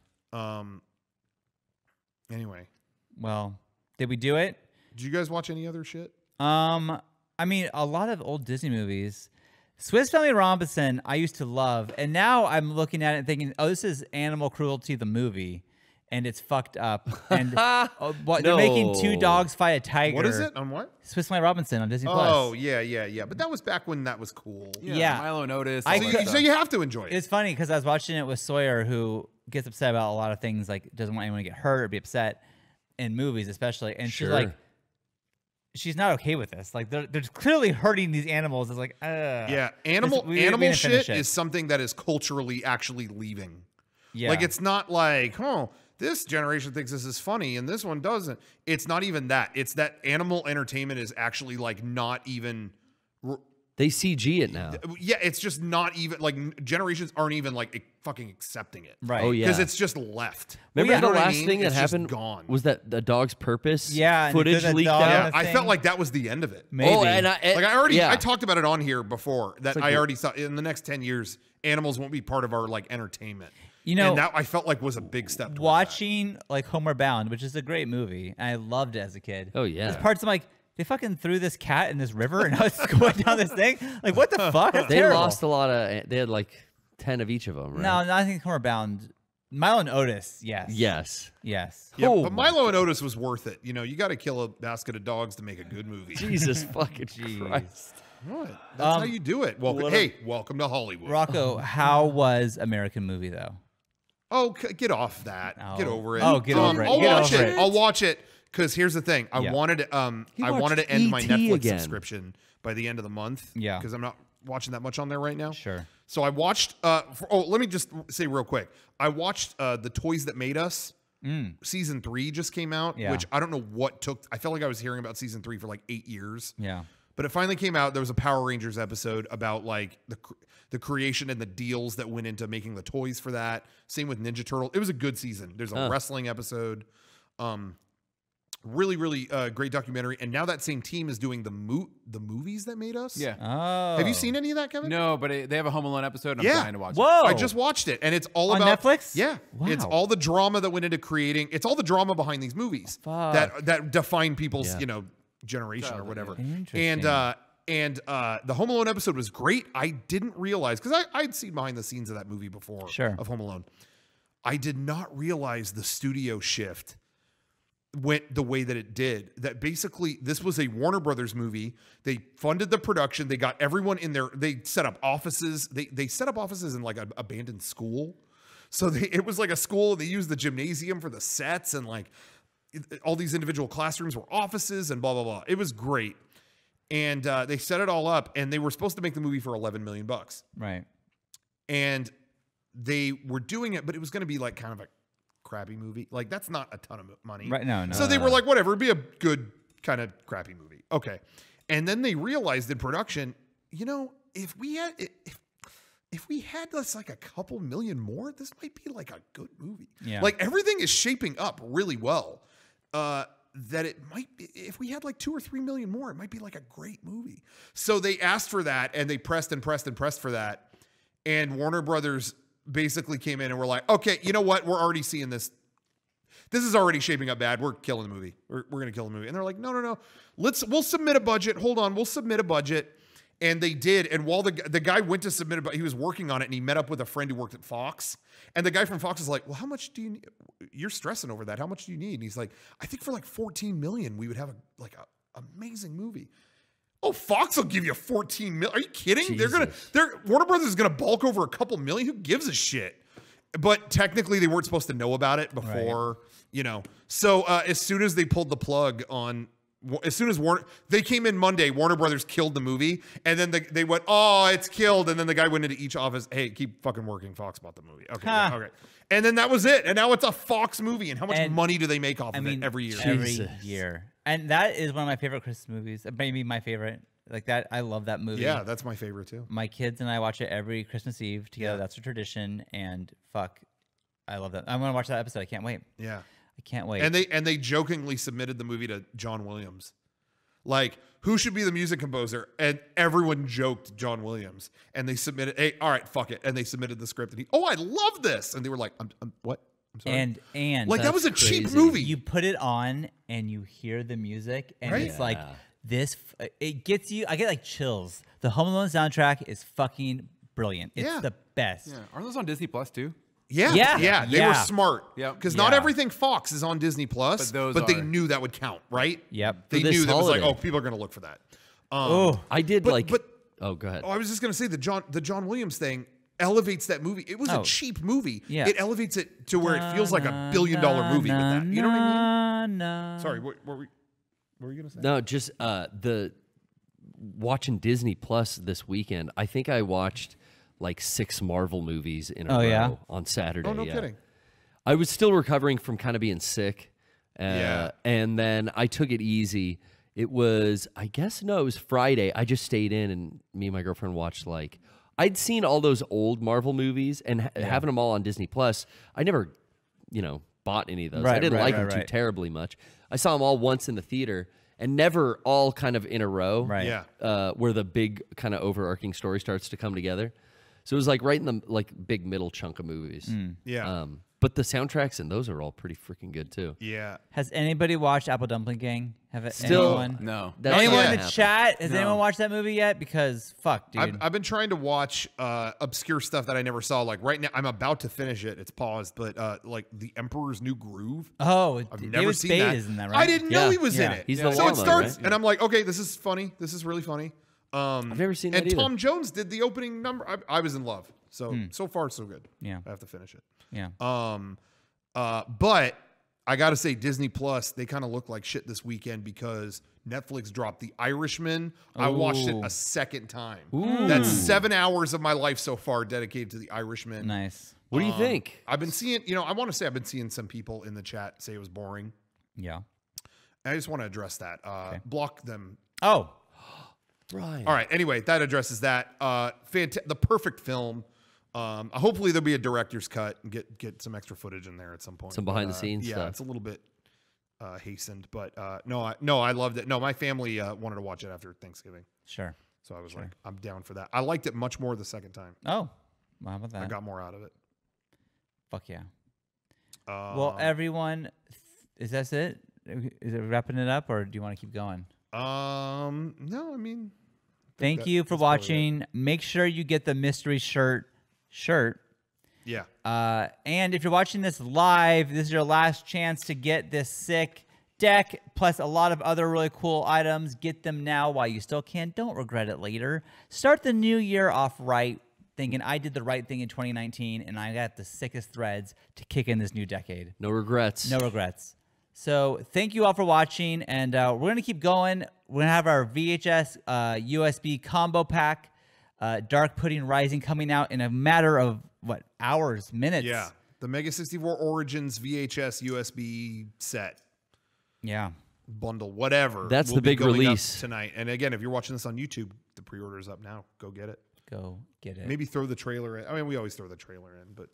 Anyway, Well, did we do it? did you guys watch any other shit? I mean, a lot of old Disney movies. Swiss Family Robinson, I used to love, and now I'm looking at it and thinking, oh, this is Animal Cruelty, the movie, and it's fucked up. And they're making two No. dogs fight a tiger. What is it? On what? Swiss Family Robinson on Disney Oh, Plus. yeah. But that was back when that was cool. Yeah. Milo and Otis. I all So, that could- you, stuff. so you have to enjoy it. It's funny because I was watching it with Sawyer, who gets upset about a lot of things, like doesn't want anyone to get hurt or be upset in movies, especially. And she's Sure. like, she's not okay with this. Like they're clearly hurting these animals. It's like, Yeah, animal we didn't finish shit it. is something that is culturally actually leaving. yeah, Like it's not like, oh, this generation thinks this is funny and this one doesn't. It's not even that. It's that animal entertainment is actually like not even. They CG it now. Yeah, it's just not even like generations aren't even like fucking accepting it. right. Oh yeah. Because it's just left. Remember yeah. the You know what I last mean? thing that It's just happened gone. was that the dog's purpose Yeah, and footage the leaked dog- out. Yeah, the I thing. felt like that was the end of it. Maybe. Oh, and Like I yeah. talked about it on here before that like I the- already saw in the next 10 years, animals won't be part of our like entertainment. You know, and that I felt like was a big step. towards watching like Homeward Bound, which is a great movie, and I loved it as a kid. Oh, yeah. There's parts I'm like, they fucking threw this cat in this river, and now it's going down this thing. Like, what the fuck? That's They terrible. lost a lot of. They had like 10 of each of them. Right? No, I think Homeward Bound. Milo and Otis, yes. Yes. Yes. that. Yeah, Oh but my Milo and Otis was worth it. You know, you got to kill a basket of dogs to make a good movie. Jesus fucking Christ. What? That's how you do it. Welcome, hey, welcome to Hollywood. Rocco, how was American Movie though? Oh, get off that. Oh. Get over it. Oh, get over it. I'll Get watch over it. it. I'll watch it. Because here's the thing, I Yeah. wanted to, I wanted watched to end my E.T. Netflix again. subscription by the end of the month. Yeah. Because I'm not watching that much on there right now. Sure. So I watched. Let me just say real quick. I watched The Toys That Made Us. Season 3 just came out, Yeah. which I don't know what took. I felt like I was hearing about season 3 for like 8 years. Yeah. But it finally came out. There was a Power Rangers episode about like the creation and the deals that went into making the toys for that. Same with Ninja Turtle. It was a good season. There's a wrestling episode. Really, really great documentary. And now that same team is doing the movies that made us. Yeah. Oh. Have you seen any of that, Kevin? No, but they have a Home Alone episode, and I'm Yeah. dying to watch it. Whoa. I just watched it, and it's all On about Netflix? Yeah, Wow. it's all the drama that went into creating. It's all the drama behind these movies that define people's generation or whatever. Interesting. And the Home Alone episode was great. I didn't realize because I'd seen behind the scenes of that movie before. Sure. Of Home Alone, I did not realize the studio shift went the way that it did. That basically this was a Warner Brothers movie. They funded the production. They got everyone in there. They set up offices. They set up offices in like an abandoned school. So it was like a school. They used the gymnasium for the sets and like all these individual classrooms were offices and blah, blah, blah. It was great. And they set it all up and they were supposed to make the movie for $11 million. Right. And they were doing it, but it was going to be like kind of a crappy movie. Like that's not a ton of money. Right. No. So they were like, whatever, it'd be a good kind of crappy movie. Okay. And then they realized in production, you know, if we had this like a couple million more, this might be like a good movie. Yeah. Like everything is shaping up really well. That it might be, if we had like 2 or 3 million more, it might be like a great movie. So they asked for that and they pressed and pressed and pressed for that. And Warner Brothers basically came in and were like, okay, you know what? We're already seeing this. This is already shaping up bad. We're killing the movie. We're going to kill the movie. And they're like, no. We'll submit a budget. Hold on. We'll submit a budget. And they did. And while the guy went to submit it, but he was working on it, and he met up with a friend who worked at Fox. And the guy from Fox is like, well, how much do you need? You're stressing over that. How much do you need? And he's like, I think for like 14 million, we would have a amazing movie. Oh, Fox will give you 14 million. Are you kidding? Jesus. Warner Brothers is going to bulk over a couple million. Who gives a shit? But technically they weren't supposed to know about it before, So as soon as they pulled the plug on, as soon as they came in Monday, Warner Brothers killed the movie, and then they went, oh, it's killed. And then the guy went into each office, hey, keep fucking working. Fox bought the movie. Okay, okay. And then that was it. And now it's a Fox movie. And how much money do they make off of it every year? Every year. And that is one of my favorite Christmas movies. Maybe my favorite. Like that, I love that movie. Yeah, that's my favorite too. My kids and I watch it every Christmas Eve together. Yeah. That's a tradition. And fuck, I love that. I'm gonna watch that episode. I can't wait. Yeah, I can't wait. And they jokingly submitted the movie to John Williams. Like, who should be the music composer? And everyone joked John Williams. And they submitted, hey, all right, fuck it. And they submitted the script. And I love this. And they were like, what? I'm sorry. And like, that was a cheap movie. You put it on and you hear the music, and it's like this. It gets you. I get like chills. The Home Alone soundtrack is fucking brilliant. It's the best. Yeah. Aren't those on Disney Plus too? Yeah. They were smart. Yeah. Because not everything Fox is on Disney Plus, but they knew that would count, right? Yep. They knew that was like, oh, people are going to look for that. I did go ahead. Oh, I was just going to say the John Williams thing elevates that movie. It was a cheap movie. Yeah. It elevates it to where it feels like $1 billion movie with that. You know what I mean? Sorry, what were you going to say? No, just the watching Disney Plus this weekend. I think I watched like 6 Marvel movies in a row on Saturday. Oh, no kidding. I was still recovering from kind of being sick. And then I took it easy. It was, it was Friday. I just stayed in, and me and my girlfriend watched I'd seen all those old Marvel movies, and having them all on Disney Plus, I never, bought any of those. I didn't like them too terribly much. I saw them all once in the theater, and never all kind of in a row. Right. Yeah. Where the big kind of overarching story starts to come together. So it was like right in the big middle chunk of movies. Yeah. But the soundtracks and those are all pretty freaking good too. Yeah. Has anybody watched Apple Dumpling Gang? Anyone? No. Anyone in the chat? Has anyone watched that movie yet? Because fuck, dude. I've been trying to watch obscure stuff that I never saw. Like right now, I'm about to finish it. It's paused, but like The Emperor's New Groove. Oh, I've never David seen Spade that. is in that, right? I didn't know he was in it. He's the so llama, it starts, right? and I'm like, okay, this is funny. This is really funny. I've never seen that and either. Tom Jones did the opening number. I was in love. So far so good. Yeah. I have to finish it. Yeah. But I got to say, Disney Plus, they kind of look like shit this weekend because Netflix dropped The Irishman. I watched it a second time. That's 7 hours of my life so far dedicated to The Irishman. Nice. What do you think? I've been seeing, I want to say I've been seeing some people in the chat say it was boring. Yeah. I just want to address that. Block them. Oh. Brian. All right. Anyway, that addresses that. The perfect film. Hopefully there'll be a director's cut and get some extra footage in there at some point. Some behind the scenes yeah, stuff. It's a little bit hastened, but no, I loved it. No, my family wanted to watch it after Thanksgiving. Sure. So I was like, I'm down for that. I liked it much more the second time. Oh. Well, how about that? I got more out of it. Fuck yeah. Well, everyone, is that it? Is it wrapping it up, or do you want to keep going? No, I mean. Thank you for watching. Make sure you get the mystery shirt. Yeah. And if you're watching this live, this is your last chance to get this sick deck plus a lot of other really cool items. Get them now while you still can. Don't regret it later. Start the new year off right, thinking I did the right thing in 2019 and I got the sickest threads to kick in this new decade. No regrets. No regrets. So thank you all for watching, and we're going to keep going. We're going to have our VHS USB combo pack, Dark Pudding Rising, coming out in a matter of, hours, minutes? Yeah. The Mega64 Origins VHS USB set. Yeah. Bundle, whatever. That's the big release tonight. And again, if you're watching this on YouTube, the pre-order is up now. Go get it. Go get it. Maybe throw the trailer in. I mean, we always throw the trailer in, but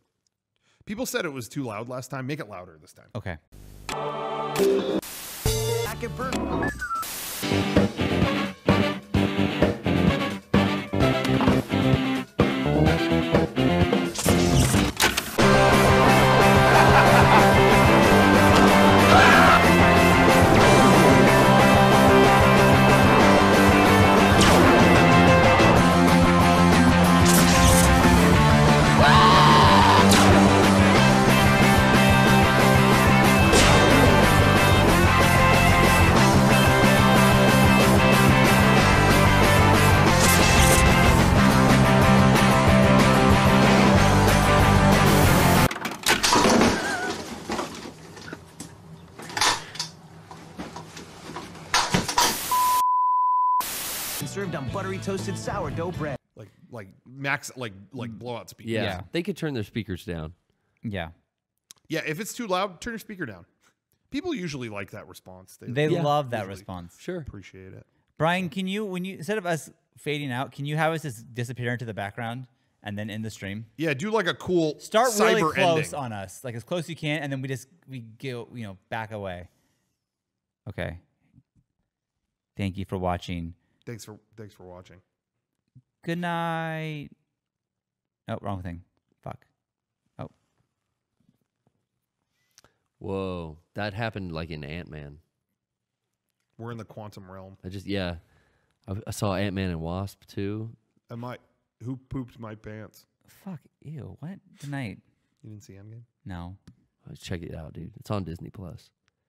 people said it was too loud last time. Make it louder this time. Okay. served on buttery toasted sourdough bread. Like max like blowout speakers. Yeah. They could turn their speakers down. Yeah. Yeah, if it's too loud, turn your speaker down. People usually like that response. They love that response. Sure. Appreciate it. Brian, can you, instead of us fading out, can you have us just disappear into the background and then end the stream? Yeah, do like a cool start really cyber close ending. on us, like as close as you can, and then we go, back away. Okay. Thank you for watching. Thanks for watching. Good night. Oh, wrong thing. Fuck. Oh. Whoa, that happened like in Ant-Man. We're in the quantum realm. I saw Ant-Man and Wasp too. Who pooped my pants? Fuck, ew, what? Tonight. You didn't see Endgame? No. Check it out, dude. It's on Disney Plus.